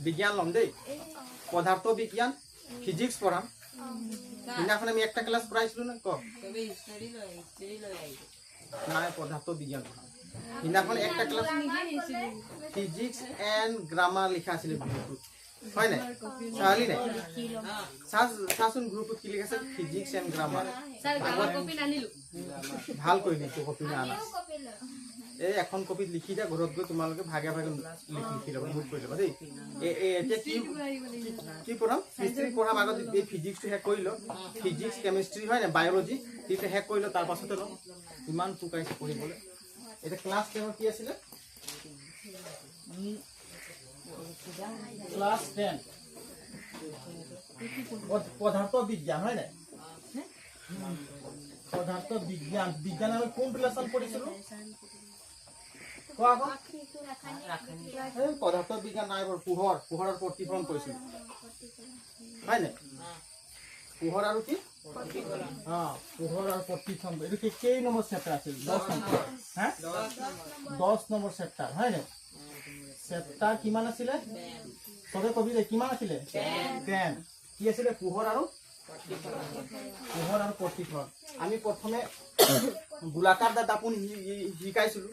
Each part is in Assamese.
বিজ্ঞান লম দেই পদার্থ বিজ্ঞান ফিজিক্স পড়াম দিনাখন আমি একটা ক্লাস পড়াইছিলো না ক নাই পদার্থ বিজ্ঞান পড়াম দিনাখন একটা ক্লাস ফিজিক্স এন্ড গ্রামার লিখা আছিল গ্রুপত হয় না চালি নাই সাসুন গ্রুপত কি লিখা আছে physics and grammar sir copy আনিলো ভাল কই দিছো কপি না আনা এই এখন কপিত লিখি যা ঘৰত গৈ তোমালোকে ভাগে ভাগে লিখি লব নোট কৰি লব দেই এতিয়া কি পঢ়াম হিষ্ট্ৰী পঢ়াম আগত এই ফিজিক্সটো হেক কৰি ল ফিজিক্স কেমিষ্ট্ৰি হয় না বায়োলজি তিতে হেক কৰি ল তাৰ পাছতে ল ইমান টুকাইছে পঢ়িবলৈ এটা ক্লাছ 10 কি আছিল ক্লাছ 10 পদাৰ্থ বিজ্ঞান হয় না পদাৰ্থ বিজ্ঞান বিজ্ঞান আমি কোন ৰিলেচন পঢ়িছিলো পদাৰ্থ বিজ্ঞান নাই পোহৰৰ প্ৰতিফলন কৰিছিল হয় না পোহৰ আৰু কি পোহৰ আৰু প্ৰতিফলন এইটো কি কেই নম্বৰ চেপ্টাৰ আছিল 10 নম্বৰ হা 10 নম্বৰ চেপ্টাৰ হয় না চেপ্টাৰ কিমান আছিল সবে কবি যে কিমান আছিল 10 কি আছিল পোহৰ আৰু প্ৰতিফলন আমি প্ৰথমে গোলাকাৰ দাপোন শিকাইছিলো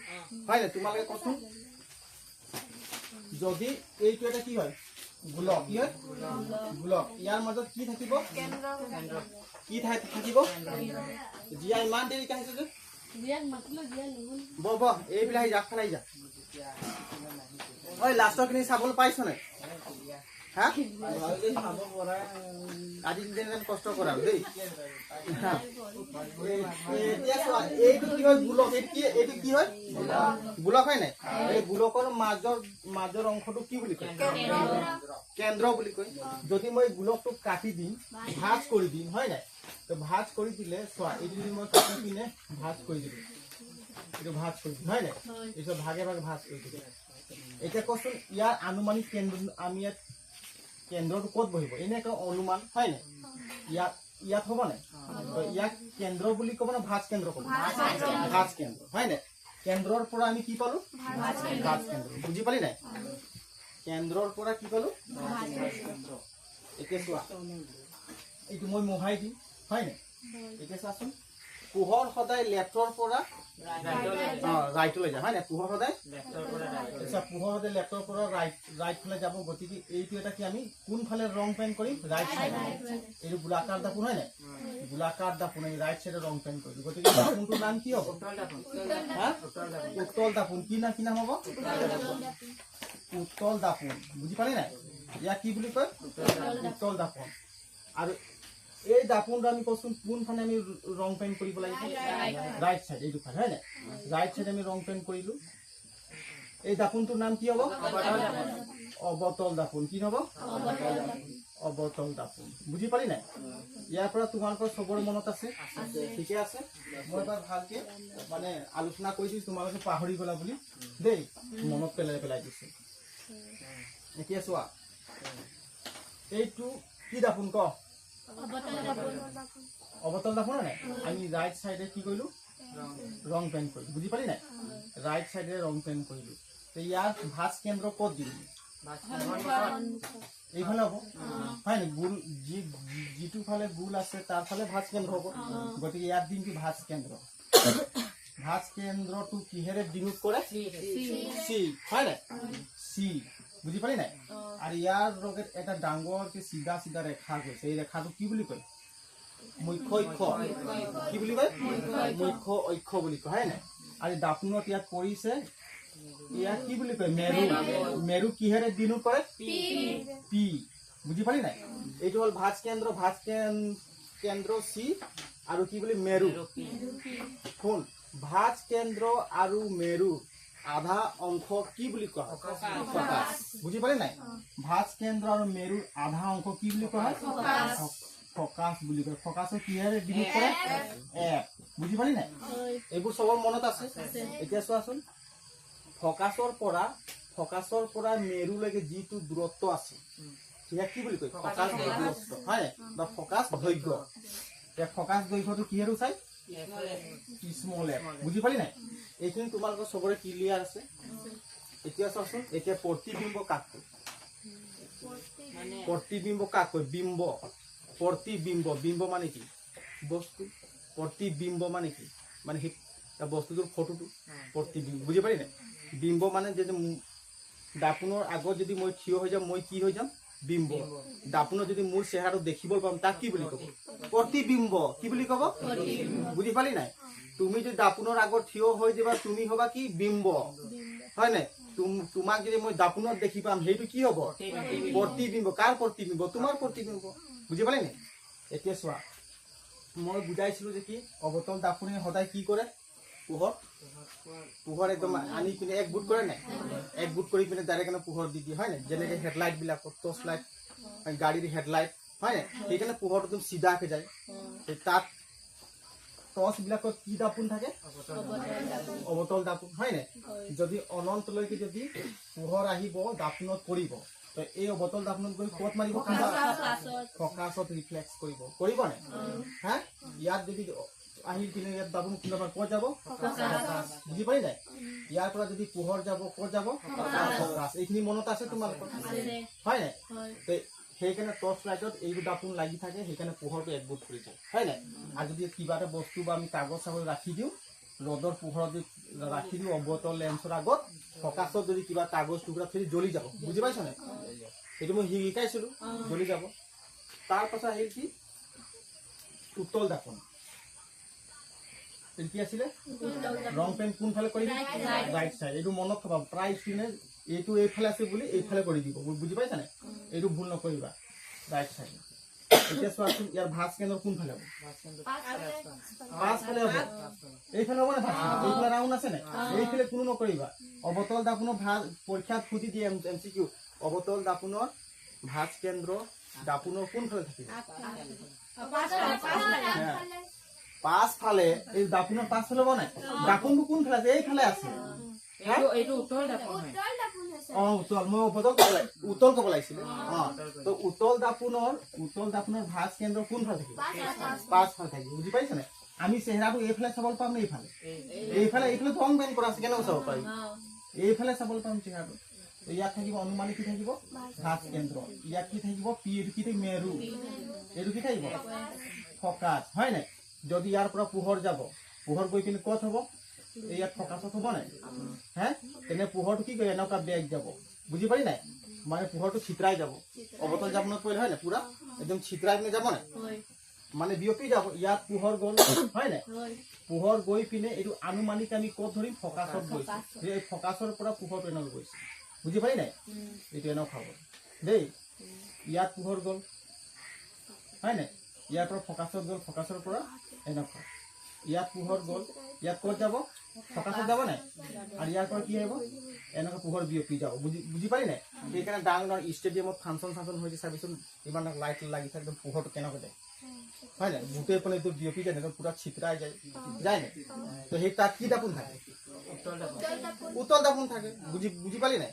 হয় না তোমালোকে কচোন যদি এইটো এটা কি হয় গোলক কি হয় গোলক ইয়াৰ মাজত কি থাকিব কেন্দ্ৰ কি থাকিব জিয়া ইমান দেৰি কাহিছে যে জিয়া মাতলো জিয়া নহল ব এইবিলাক যাক খালাই যা ওই লাষ্টৰ খিনি চাবলৈ পাইছ নাই হা আজি দিন কষ্ট কৰা দেই এইটো কি হয় গোলক এইটো কি হয় গোলক হয় নাই এই গোলকৰ মাজৰ অংশটো কি বুলি কয় কেন্দ্ৰ বুলি কয় যদি মই গোলকটো কাটি দিম ভাঁজ কৰি দিম হয় নাই তো ভাঁজ কৰি দিলে চোৱা এইটো যদি মই কাটি কিনে ভাঁজ কৰি দিম এইটো ভাঁজ কৰি দিম হয় নাই এইটো ভাগে ভাগে ভাঁজ কৰি দিম এতিয়া কচোন ইয়াৰ আনুমানিক কেন্দ্ৰ আমি ইয়াত কেন্দ্ৰটো ক'ত বহিব এনে এটা অনুমান হয় না ইয়াত হ'ব না ইয়াক কেন্দ্ৰ বুলি ক'ব না ভাঁজ কেন্দ্ৰ ক'ব ভাঁজ কেন্দ্ৰ হয় না কেন্দ্ৰৰ পৰা আমি কি পালো ভাঁজ কেন্দ্ৰ বুজি পালি নাই কেন্দ্ৰৰ পৰা কি পালো ভাঁজ কেন্দ্ৰ এতিয়া চোৱা এইটো মই মোহাই দিম হয় না এতিয়া চাচোন পোহৰ সদায় লেফ্টৰ পৰা ৰাইটলৈ যায় হয় না পোহৰ সদায় পোহৰ সদায় লেফ্টৰ পৰা ৰাইটলৈ যাব গতিকে এইটো এটা কি আমি কোনফালে ৰং পেইণ্ট কৰিম ৰাইট সাইড এইটো গোলাকাৰ দাপোন হয় না গোলাকাৰ দাপোন এই ৰাইট সাইডে ৰং পেইণ্ট কৰিম গতিকে দাপোনটোৰ নাম কি হ'ব উত্তল দাপোন কি নাম হ'ব উত্তল দাপোন বুজি পালি নাই ইয়াক কি বুলি কয় উত্তল দাপোন আৰু এই দাপোনটো আমি কচোন কোনফালে আমি ৰং পেইণ্ট কৰিব লাগিব ৰাইট সাইড এইটো ফালে হয় না ৰাইট সাইড আমি ৰং পেইণ্ট কৰিলো এই দাপোনটোৰ নাম কি হ'ব অবতল দাপোন কি হ'ব অবতল দাপোন বুজি পালি নাই ইয়াৰ পৰা তোমালোকৰ সবৰে মনত আছে ঠিকে আছে মই এবাৰ ভালকে মানে আলোচনা কৰি দিছো তোমালোকে পাহৰি গলা বুলি দেই মনত পেলাই দিছো এতিয়া চোৱা এইটো কি দাপোন ক অবতল দাপোন নাই আমি রাইট সাইডে কি কইলো রং পেইন্ট কইলো বুঝি পালি নাই রাইট সাইডে রং পেইন্ট কইলো তো ইয়ার ভাঁজ কেন্দ্র কত দিম এইফালে হব হয় না গুল জিটু ফালে গুল আছে তার ফালে ভাঁজ কেন্দ্র হব গতিকে ইয়ার দিম কি ভাঁজ কেন্দ্রটো কিহেৰে ডিনোট কৰে সি হয় না সি বুজি পালি নাই আৰু ইয়াৰ লগত এটা ডাঙৰ কি সিধা ৰেখা গৈছে এই ৰেখাটো কি বুলি কয় মুখ্য অক্ষ কি বুলি কয় মুখ্য অক্ষ বুলি কয় হয় না আৰু দাপোনত ইয়াত পৰিছে ইয়াক কি বুলি কয় মেৰু কিহেৰে ডিনোট কৰে পি বুজি পালি নাই এইটো হল ভাঁজ কেন্দ্ৰ সি আৰু কি বুলি মেৰু কোন ভাঁজ কেন্দ্ৰ আৰু মেৰু আধা অংশ কি বুলি কয় ফকাস বুজি পালি নাই ভাঁজ কেন্দ্ৰ আৰু মেৰুৰ আধা অংশ কি বুলি কয় ফকাস বুলি কয় ফকাসে কিহেৰে ডিনোট কৰে এফ বুজি পালি নাই এইবোৰ সবৰ মনত আছে এতিয়া চোৱাচোন ফকাসৰ পৰা মেৰুলৈকে যিটো দূৰত্ব আছে ইয়াক কি বুলি কয় ফকাস দূৰত্ব হয় বা ফকাস দৈৰ্ঘ্য ফকাস দৈৰ্ঘ্যটো কিহেৰে চাই স্মল এফ বুজি পালি নাই এইখিনি তোমালোকৰ চবৰে ক্লিয়াৰ আছে এতিয়া চাচোন এতিয়া প্ৰতিবিম্ব কাক কয় প্ৰতিবিম্ব কাক কয় বিম্ব প্ৰতিবিম্ব বিম্ব মানে কি বস্তু প্ৰতিবিম্ব মানে কি মানে সেই বস্তুটোৰ ফটোটো প্ৰতিবিম্ব বুজি পালি নাই বিম্ব মানে যে দাপোনৰ আগত যদি মই থিয় হৈ যাম মই কি হৈ যাম বিম্ব দাপোনত যদি মোৰ চেহেৰাটো দেখিব পাম তাক কি বুলি ক'ব প্ৰতিবিম্ব কি বুলি ক'ব বুজি পালি নাই তুমি যদি দাপোনৰ আগত থিয় হৈ যাবা তুমি হবা কি বিম্ব হয় নাই তোমাক যদি মই দাপোনত দেখি পাম সেইটো কি হ'ব প্ৰতিবিম্ব কাৰ প্ৰতিবিম্ব তোমাৰ প্ৰতিবিম্ব বুজি পালি নাই এতিয়া চোৱা মই বুজাইছিলো যে কি অবতল দাপোনে সদায় কি কৰে পোহৰ একদম আনি পিনে এক বুট কৰে নাই এক বুট কৰি পিনে ডাইৰেক্ট পোহৰ দি দিয়ে হয় নাই যেনেকে হেডলাইট বিলাক টৰ্চ লাইট গাড়ীৰ হেডলাইট হয় নাই সেইকাৰণে পোহৰটো একদম চিধাকে যায় তাত টৰ্চ বিলাকত কি দাপোন থাকে অবতল দাপোন হয় নাই যদি অনন্তলৈকে যদি পোহৰ আহিব দাপোনত পৰিব তো এই অবতল দাপোনত গৈ ক'ত মাৰিব ফকাছত ৰিফ্লেক্স কৰিব নাই হা ইয়াত যদি আহিল কিনে ইয়াত দাপোন কোনোবা ক'ত যাব বুজি পালি নাই ইয়াৰ পৰা যদি পোহৰ যাব ক'ত যাব ফকাছ এইখিনি মনত আছে তোমালোকৰ হয় নাই সেইকাৰণে টৰ্চ লাইটত এইবোৰ দাপোন লাগি থাকে সেইকাৰণে পোহৰটো একগোট কৰি যায় হয় নাই আৰু যদি কিবা এটা বস্তু বা আমি কাগজ চাগজ ৰাখি দিওঁ ৰ'দৰ পোহৰত যদি ৰাখি দিওঁ অবতল লেন্সৰ আগত ফকাছত যদি কিবা কাগজ টুকুৰা থৈ জ্বলি যাব বুজি পাইছ নাই এইটো মই শিকাইছিলো জ্বলি যাব তাৰ পাছত আহিল কি উত্তল দাপোন কি আছিলে ৰং পেন কোনফালে কৰিবি ৰাইট সাইড এইটো মনত থবা প্ৰায় ষ্টুডেণ্ট এইটো এইফালে আছে বুলি এইফালে কৰি দিব বুজি পাইছা নাই এইটো ভুল নকৰিবা ৰাইট সাইড এতিয়া চোৱাচোন ইয়াৰ ভাঁজ কেন্দ্ৰ কোনফালে হ'ব পাছফালে হ'ব এইফালে হ'ব নে এইফালে ৰাউণ্ড আছে নাই এইফালে কোনো নকৰিবা অবতল দাপোনৰ ভাঁজ পৰীক্ষাত সুধি দিয়ে MCQ অবতল দাপোনৰ ভাঁজ কেন্দ্ৰ দাপোনৰ কোনফালে থাকিব পাছফালে এই দাপোনৰ পাছফালে হ'ব নাই দাপোনটো কোনফালে আছে এইফালে আছে উত্তল মই উত্তল ক'ব লাগিছিলে তো উত্তল দাপোনৰ ভাঁজ কেন্দ্ৰ কোনফালে থাকিব পাছফালে থাকিব বুজি পাইছা নাই আমি চেহেৰাটো এইফালে চাবলৈ পাম নে এইফালে ৰং বেন কৰা আছে কেনেকৈ চাব পাৰিম এইফালে চাবলৈ পাম চেহেৰাটো ইয়াত থাকিব অনুমানিক কি থাকিব ভাঁজ কেন্দ্ৰ ইয়াত কি থাকিব পি এইটো কি থাকিব মেৰু এইটো কি থাকিব ফকাছ হয় নাই যদি ইয়াৰ পৰা পোহৰ যাব পোহৰ গৈ পিনে ক'ত হ'ব ইয়াত ফকাছত হ'ব নাই হে তেনে পোহৰটো কি কৰে এনেকুৱা বেগ যাব বুজি পাৰি নাই মানে পোহৰটো ছিটৰাই যাব অবতল দাপোনত পৰিলে হয় নাই পুৰা একদম ছিটৰাই পিনে যাব নাই মানে বিয়পি যাব ইয়াত পোহৰ গ'ল হয় নাই পোহৰ গৈ পিনে এইটো আনুমানিক আমি ক'ত ধৰিম ফকাছত গৈছে এই ফকাছৰ পৰা পোহৰটো এনেকৈ গৈছে বুজি পাৰি নাই এইটো এনেকুৱা খাব দেই ইয়াত পোহৰ গ'ল হয় নাই ইয়াৰ পৰা ফকাছত গ'ল ফকাছৰ পৰা এনেকুৱা ইয়াত পোহৰ গ'ল ইয়াত ক'ত যাব ফকাছত যাব নাই আৰু ইয়াৰ পৰা কি আহিব এনেকুৱা পোহৰ বিয়পি যাব বুজি পাৰি নাই সেইকাৰণে ডাঙৰ ষ্টেডিয়ামত ফাংচন হৈছে চাবিচোন ইমান লাইট লাগি থাকে পোহৰটো কেনেকৈ যায় হয় নাই গোটেই পিনে এইটো বিয়পি যায় একদম পুৰা ছিটৰাই যায় নাই তো সেই তাত কি দাপোন থাকে উত্তল দাপোন থাকে বুজি পালি নাই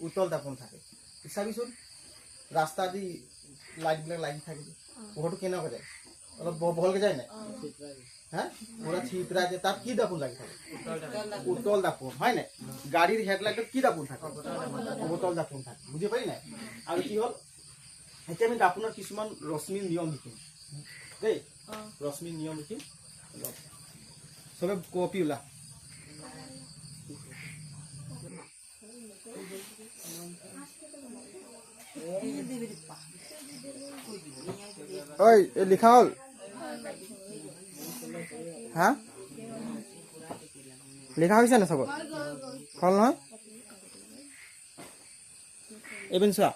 উত্তল দাপোন থাকে চাবিচোন ৰাস্তা দি লাইটবিলাক লাগি থাকে পোহৰটো কেনেকৈ যায় অলপ বহলকৈ যায় নাই হ্যাঁ পুরা ছিটরা যে তার কি দাপোন লাগি থাকে উত্তল দাপোন হয় না গাড়ির হেডলাইটত কি দাপোন থাকে অবতল দাপোন থাকে বুঝি পারি না আর কি হল এতিয়া আমি দাপোনৰ কিছুমান ৰশ্মিৰ নিয়ম লিখিম দেই ৰশ্মিৰ নিয়ম লিখিম সবে কপি ওলা ওই লিখা হল হ্যাঁ লিখা হয়েছে না সবর হল নহয় এবেন চোৱা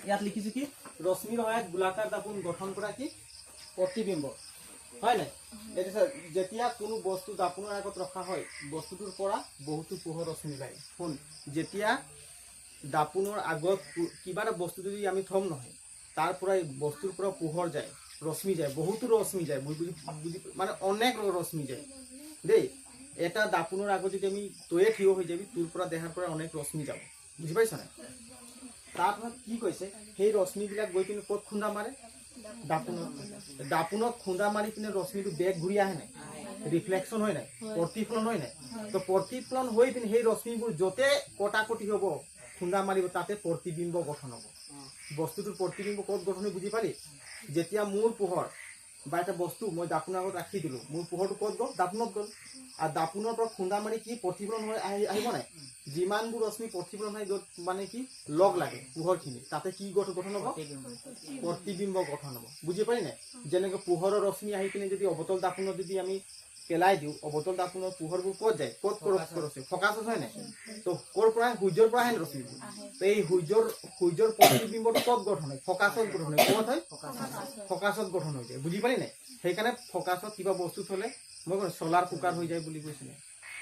ইয়াত লিখিছো কি ৰশ্মিৰ সহায়ত গোলাকাৰ দাপোন গঠন কৰা কি প্ৰতিবিম্ব হয় নাই এটা যেতিয়া কোনো বস্তু দাপোনৰ আগত ৰখা হয় বস্তুটোৰ পৰা বহুতো পোহৰ ৰশ্মি যায় শুন যেতিয়া দাপোনৰ আগত কিবা এটা বস্তু যদি আমি থম নহয় তাৰ পৰা বস্তুৰ পৰা পোহৰ যায় ৰশ্মি যায় বহুতো ৰশ্মি যায় বুজি মানে অনেক ৰশ্মি যায় দেই এটা দাপোনৰ আগত যদি আমি তয়ে থিয় হৈ যাবি তোৰ পৰা দেহাৰ পৰা অনেক ৰশ্মি যাব বুজি পাইছ না তাৰপৰা কি কৈছে সেই ৰশ্মিবিলাক গৈ পিনে ক'ত খুন্দা মাৰে দাপোনত খুন্দা মাৰি পিনে ৰশ্মিটো বেগ ঘূৰি আহে নাই ৰিফ্লেকশন হয় নাই, প্ৰতিফলন হয় নাই। তো প্ৰতিফলন হৈ পিনে সেই ৰশ্মিবোৰ য'তে কটাকটি হ'ব খুন্দা মাৰিব তাতে প্ৰতিবিম্ব গঠন হ'ব। বস্তুটোৰ প্ৰতিবিম্ব ক'ত গঠন হয় বুজি পালি? যেতিয়া মোৰ পোহৰ বা এটা বস্তু মই দাপোনৰ আগত ৰাখি দিলোঁ, মোৰ পোহৰটো ক'ত গ'ল? দাপোনত গ'ল। আৰু দাপোনৰ পৰা খুন্দা মাৰি কি প্ৰতিফলন হৈ আহিব নাই? যিমানবোৰ ৰশ্মি প্ৰতিফলন হয় য'ত মানে কি লগ লাগে পোহৰখিনি তাতে কি গঠন হ'ব? প্ৰতিবিম্ব গঠন হ'ব। বুজি পালি নাই? যেনেকৈ পোহৰৰ ৰশ্মি আহি পিনে যদি অৱতল দাপোনত যদি আমি পেলাই দিওঁ, অৱতল দাপোনৰ পোহৰবোৰ ক'ত যায়? ক'ত ফকাছত হয় নাই? তো ক'ৰ পৰা? সূৰ্যৰ পৰা আহে ৰশ্মিবোৰ। তো এই সূৰ্যৰ প্ৰতিবিম্বটো ক'ত গঠন হয়? ফকাছত গঠন হয়। ক'ত হয়? ফকাছত গঠন হৈ যায়। বুজি পালি নাই? সেইকাৰণে ফকাছত কিবা বস্তু থ'লে মই চলাৰ কুকাৰ হৈ যায় বুলি কৈছিলে।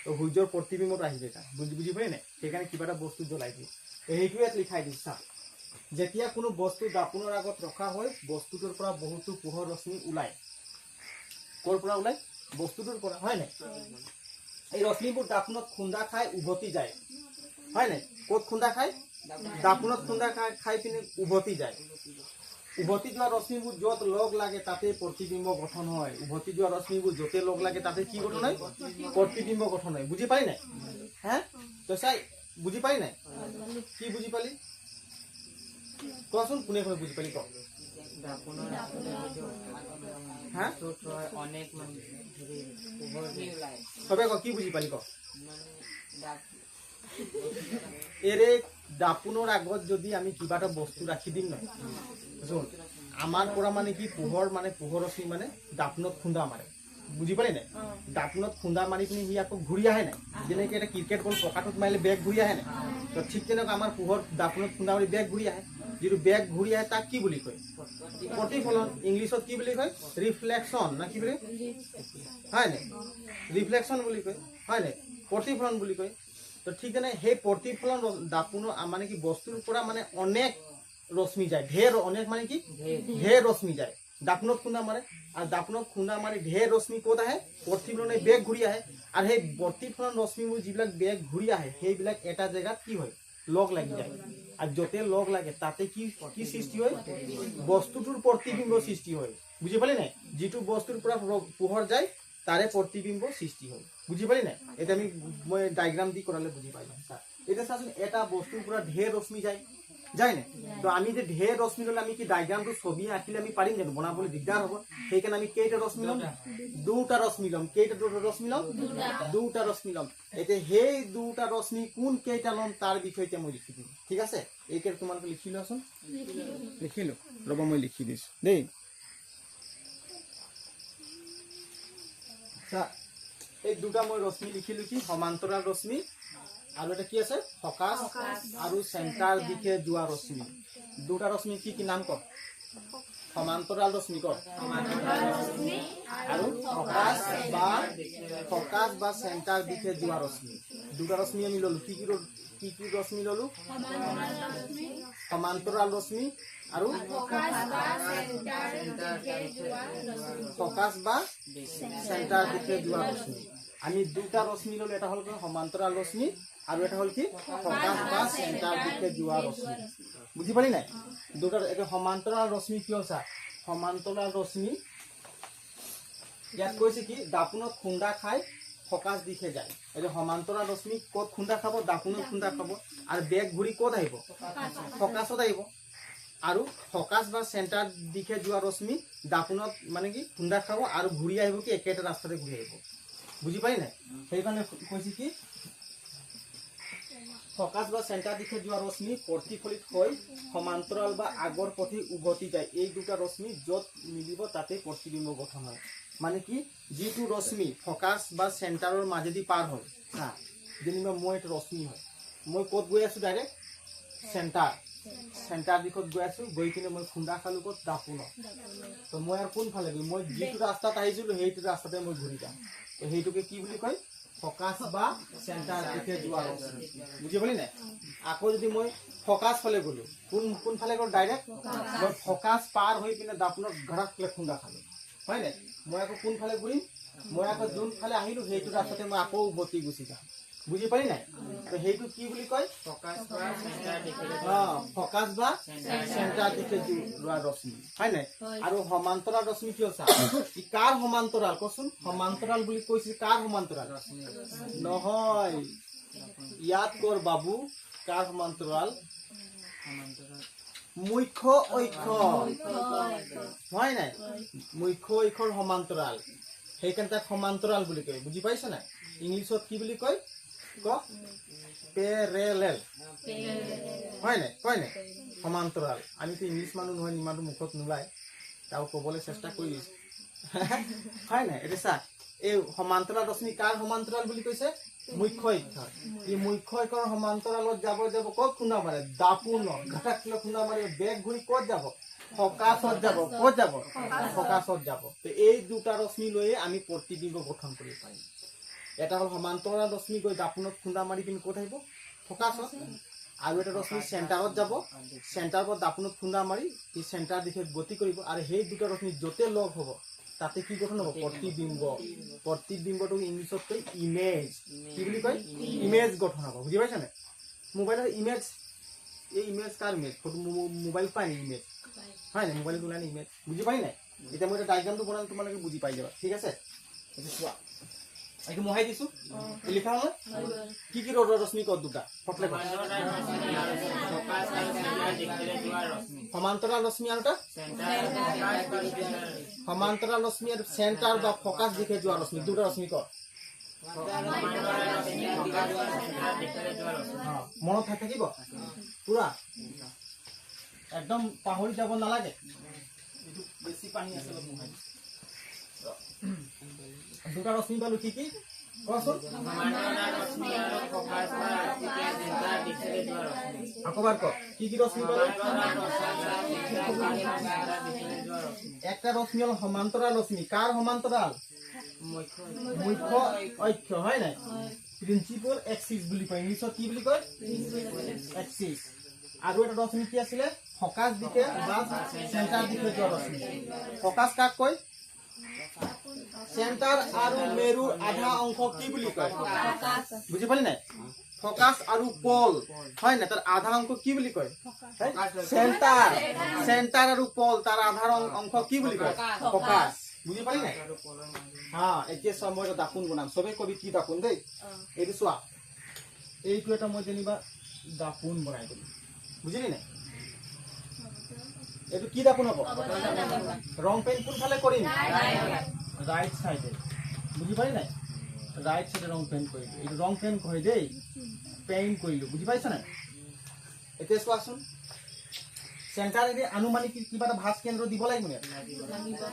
তো সূৰ্যৰ প্ৰতিবিম্বটো আহি যায় তাত। বুজি পালি নাই? সেইকাৰণে কিবা এটা বস্তু জ্বলাই দিয়ে। সেইটো ইয়াত লিখাই দিছা। যেতিয়া কোনো বস্তু দাপোনৰ আগত ৰখা হয় বস্তুটোৰ পৰা বহুতো পোহৰ ৰশ্মি ওলায়। ক'ৰ পৰা ওলায়? বস্তুটোৰ পৰা, হয় নাই? এই ৰশ্মিবোৰ দাপোনত খুন্দা খাই উভতি যায়, হয় নাই? ক'ত খুন্দা খায়? দাপোনত খুন্দা খাই পিনে উভতি যায়। উভতি যোৱা ৰশ্মিবোৰ য'ত লগ লাগে তাতে প্ৰতিবিম্ব গঠন হয়। উভতি যোৱা ৰশ্মিবোৰ য'তে লগ লাগে তাতে কি গঠন হয়? প্ৰতিবিম্ব গঠন হয়। বুজি পালি নাই? হা তো চাই বুজি পালি নাই? কি বুজি পালি? কোৱাচোন কোনে কোনে বুজি পালি? ক সবে ক কি বুজি পালি? ক এৰে দাপোনৰ আগত যদি আমি কিবা এটা বস্তু ৰাখি দিম নহয়, শুন আমাৰ পৰা মানে কি পোহৰ ৰশ্মি মানে দাপোনত খুন্দা মাৰে। বুজি পালি নাই? দাপোনত খুন্দা মাৰি পিনে সি আকৌ ঘূৰি আহে নাই? যেনেকৈ এটা ক্ৰিকেট বল পকাটোত মাৰিলে বেগ ঘূৰি আহে নাই? তো ঠিক তেনেকুৱা আমাৰ পোহৰ দাপোনত খুন্দা মাৰি বেগ ঘূৰি আহে। যিটো বেগ ঘূৰি আহে তাক কি বুলি কয়? প্ৰতিফলন। ইংলিছত কি বুলি কয়? ৰিফ্লেকশ্যন না কি বুলি? হয় নাই? ৰিফ্লেকশ্যন বুলি কয়, হয় নাই? প্ৰতিফলন বুলি কয়। তো ঠিক তেনে সেই প্ৰতিফলন দাপোনৰ মানে কি বস্তুৰ পৰা মানে অনেক ৰশ্মি যায়, অনেক মানে কি ঢেৰ ৰশ্মি যায়। দাপোনত খুন্দা মাৰে আৰু দাপোনত খুন্দা মাৰি ঢেৰ ৰশ্মি ক'ত আহে? প্ৰতিফলনে বেগ ঘূৰি আহে। আৰু সেই প্ৰতিফলন ৰশ্মিবোৰ যিবিলাক বেগ ঘূৰি আহে সেইবিলাক এটা জেগাত কি হয়? লগ লাগি যায়। আৰু য'তে লগ লাগে তাতে কি সৃষ্টি হয়? বস্তুটোৰ প্ৰতিবিম্ব সৃষ্টি হয়। বুজি পালি নাই? যিটো বস্তুৰ পৰা পোহৰ যায় তাৰে প্ৰতিবিম্ব সৃষ্টি হয়। বুজি পালি নাই? এতিয়া মই ডায়গ্ৰাম দি কৰালে বুজি পাই যাম। এতিয়া চাচোন এটা বস্তুৰ পৰা ঢেৰ ৰশ্মি যায় নাই? তো আমি যে ঢেৰ ৰশ্মি ল'লে আমি কি ডায়গ্ৰামটো ছবি আঁকিলে আমি পাৰিম জানো? বনাবলৈ দিগদাৰ হ'ব। সেইকাৰণে আমি কেইটা ৰশ্মি ল'ম? দুটা ৰশ্মি ল'ম। কেইটা ৰশ্মি ল'ম? দুটা ৰশ্মি ল'ম। এতিয়া সেই দুটা ৰশ্মি কোন কেইটা ল'ম তাৰ বিষয়ে এতিয়া মই লিখি দিম। ঠিক আছে? এইকেইটা তোমালোকে লিখি লোৱাচোন। লিখিলো ৰ'ব, মই লিখি দিছোঁ দেই। এই দুটা মই ৰশ্মি লিখিলো কি? সমান্তৰাল ৰশ্মি আৰু এটা কি আছে? ফকাছ আৰু চেণ্টাৰ দিশে যোৱা ৰশ্মি। দুটা ৰশ্মি কি নাম ক? সমান্তৰাল ৰশ্মি ক আৰু ফকাছ বা চেণ্টাৰ দিশে যোৱা ৰশ্মি। দুটা ৰশ্মি আমি ললো। কি কি ৰশ্মি ললো? সমান্তৰাল ৰশ্মি আৰু ফকাছ বা চেণ্টাৰ দিশে যোৱা ৰশ্মি। আমি দুটা ৰশ্মি ললো। এটা হ'ল সমান্তৰাল ৰশ্মি আৰু এটা হ'ল কি? ফকাছ বা চেণ্টাৰ দিশে যোৱা ৰশ্মি। বুজি পালি নাই? দুটা এটা সমান্তৰাল ৰশ্মি কিয়? চা, সমান্তৰাল ৰশ্মি ইয়াত কৈছে কি দাপোনত খুন্দা খাই ফকাছ দিশে যায়। এই সমান্তৰাল ৰশ্মি ক'ত খুন্দা খাব? দাপোনত খুন্দা খাব। আৰু বেগ ঘূৰি ক'ত আহিব? ফকাছত আহিব। আৰু ফকাছ বা চেণ্টাৰ দিশে যোৱা ৰশ্মি দাপোনত মানে কি খুন্দা খাব আৰু ঘূৰি আহিব কি একেটা ৰাস্তাতে ঘূৰি আহিব। বুজি পালি নাই? সেইকাৰণে কৈছে কি ফকাছ বা চেণ্টাৰ দিশে যোৱা ৰশ্মি প্ৰতিফলিত হৈ সমান্তৰাল বা আগৰ পথে উভতি যায়। এই দুটা ৰশ্মি য'ত মিলিব তাতে প্ৰতিবিম্ব গঠন হয়। মানে কি যিটো ৰশ্মি ফকাছ বা চেণ্টাৰৰ মাজেদি পাৰ হয়, হা যেনিবা মই এইটো ৰশ্মি হয়, মই ক'ত গৈ আছোঁ? ডাইৰেক্ট চেণ্টাৰ দিশত গৈ আছোঁ। গৈ কিনে মই খুন্দা খালোঁ ক'ত? দাপোনত। তো মই আৰু কোনফালে গৈ? মই যিটো ৰাস্তাত আহিছিলোঁ সেইটো ৰাস্তাতে মই ঘূৰি যাম। তো সেইটোকে কি বুলি কয়? ফকাছ বা চেণ্টাৰ দিশে যোৱা ৰশ্মি। বুজি পালি নাই? আকৌ যদি মই ফকাছ ফালে গ'লো, কোনফালে গ'লো? ডাইৰেক্ট মই ফকাছ পাৰ হৈ পিনে দাপোনত ঘৰাক খুন্দা খালোঁ, হয় নাই? মই আকৌ কোনফালে ঘূৰিম? মই আকৌ যোনফালে আহিলোঁ সেইটো ৰাস্তাতে মই আকৌ উভতি গুচি যাম। বুজি পালি নাই তো সেইটো কি বুলি কয় ফকাস বা সেন্টার দেখিলে ফকাস বা সেন্টার দিশে যোৱা ৰশ্মি হয় নাই আৰু সমান্তৰাল ৰশ্মি কি আছে ই কাৰ সমান্তৰাল কচোন সমান্তৰাল বুলি কৈছে কাৰ সমান্তৰাল নহয় ইয়াত কৰ বাবু কাৰ সমান্তৰাল মুখ্য ঐক্য হয় নাই মুখ্য ঐক্যৰ সমান্তৰাল সেইকাৰণে তাক সমান্তৰাল বুলি কয় বুজি পাইছ নাই ইংলিছত কি বুলি কয় ক পেৰেলেল হয় নাই কয় নাই সমান্তৰাল আমিতো ইংলিছ মানুহ নহয় ইমানটো মুখত নোলায় তাও ক'বলৈ চেষ্টা কৰি আছো হয় নাই এতিয়া চা এই সমান্তৰাল ৰশ্মি কাৰ সমান্তৰাল বুলি কৈছে মুখ্য ঐক্য এই মুখ্য ঐক্যৰ সমান্তৰালত যাব ক'ত খুন্দা মাৰে দাপোনত ঘাটাকলৈ খুন্দা মাৰি বেগ ঘূৰি ক'ত যাব ফকাছত যাব ক'ত যাব ফকাছত যাব তো এই দুটা ৰশ্মি লৈয়ে আমি প্ৰতিবিম্ব গঠন কৰিব পাৰিম এটা হ'ল সমান্তৰাল ৰশ্মি গৈ দাপোনত খুন্দা মাৰি কিনে ক'ত আহিব ফকাছত আৰু এটা ৰশ্মি চেণ্টাৰত যাব চেণ্টাৰৰ পৰা দাপোনত খুন্দা মাৰি এই চেণ্টাৰ দিশে গতি কৰিব আৰু সেই দুটা ৰশ্মি য'তে লগ হ'ব তাতে কি গঠন হ'ব প্ৰতিবিম্বটো ইংলিছত কয় ইমেজ কি বুলি কয় ইমেজ গঠন হ'ব বুজি পাইছা নাই মোবাইলৰ ইমেজ এই ইমেজ কাৰ ইমেজ ফটো মোবাইল পায় নি ইমেজ হয় নাই মোবাইলত ওলাই নি ইমেজ বুজি পাই নাই এতিয়া মই এটা ডায়াগ্ৰামটো বনালে তোমালোকে বুজি পাই যাবা ঠিক আছে এইটো চোৱা এইটো মহাই দিছো লিখা হ'ল কি কি ৰশ্মি কত দুটা ফটলে সমান্তৰাল ৰশ্মি আৰু এটা সমান্তৰাল ৰশ্মি আৰু চেণ্টাৰ বা ফকাস দিশে যোৱা ৰশ্মি দুটা ৰশ্মি কত মনত থাকিব পুৰা একদম পাহৰি যাব নালাগে এইটো বেছি পানী আছে দুটা ৰশ্মি পালো কি কি কচোন আকবাৰ ক কি কি ৰশ্মি পালো একটা ৰশ্মি হল সমান্তৰাল ৰশ্মি কাৰ সমান্তৰাল মুখ্য ঐক্য হয় নাই প্ৰিন্সিপাল এক্সিস বুলি কয় ইংলিছত কি বুলি কয় এক্সিস আৰু এটা ৰশ্মি কি আছিলে ফকাস দিশে বা চেণ্টাৰ দিশে যোৱা ৰশ্মি ফকাস কাক কয় চেণ্টাৰ আৰু মেৰুৰ আধা অংশ কি বুলি কয় বুজি পালি নাই ফকাস আৰু পল হয় না তাৰ আধা অংশ কি বুলি কয় চেণ্টাৰ আৰু পল তাৰ আধা অংশ কি বুলি কয় ফকাস বুজি পালি নাই এতিয়া চোৱা মই এটা দাপোন বনাম চবে কবি কি দাপোন দেই এইটো চোৱা এইটো এটা মই যেনিবা দাপোন বনাই দিম বুজিলি নাই এইটো কি দাপোন হ'ব ৰং পেইণ্ট কোনফালে কৰিম রাইট সাইডে বুঝি পাই নাই রাইট সাইডে রং পেইন্ট করিলো এই রং পেইন্ট কই দেই পেইন্ট করিলো বুঝি পাইছ না এতে চোৱাচোন সেন্টার এ আনুমানিক কিবা এটা ভাঁজ কেন্দ্র দিব লাগিব নে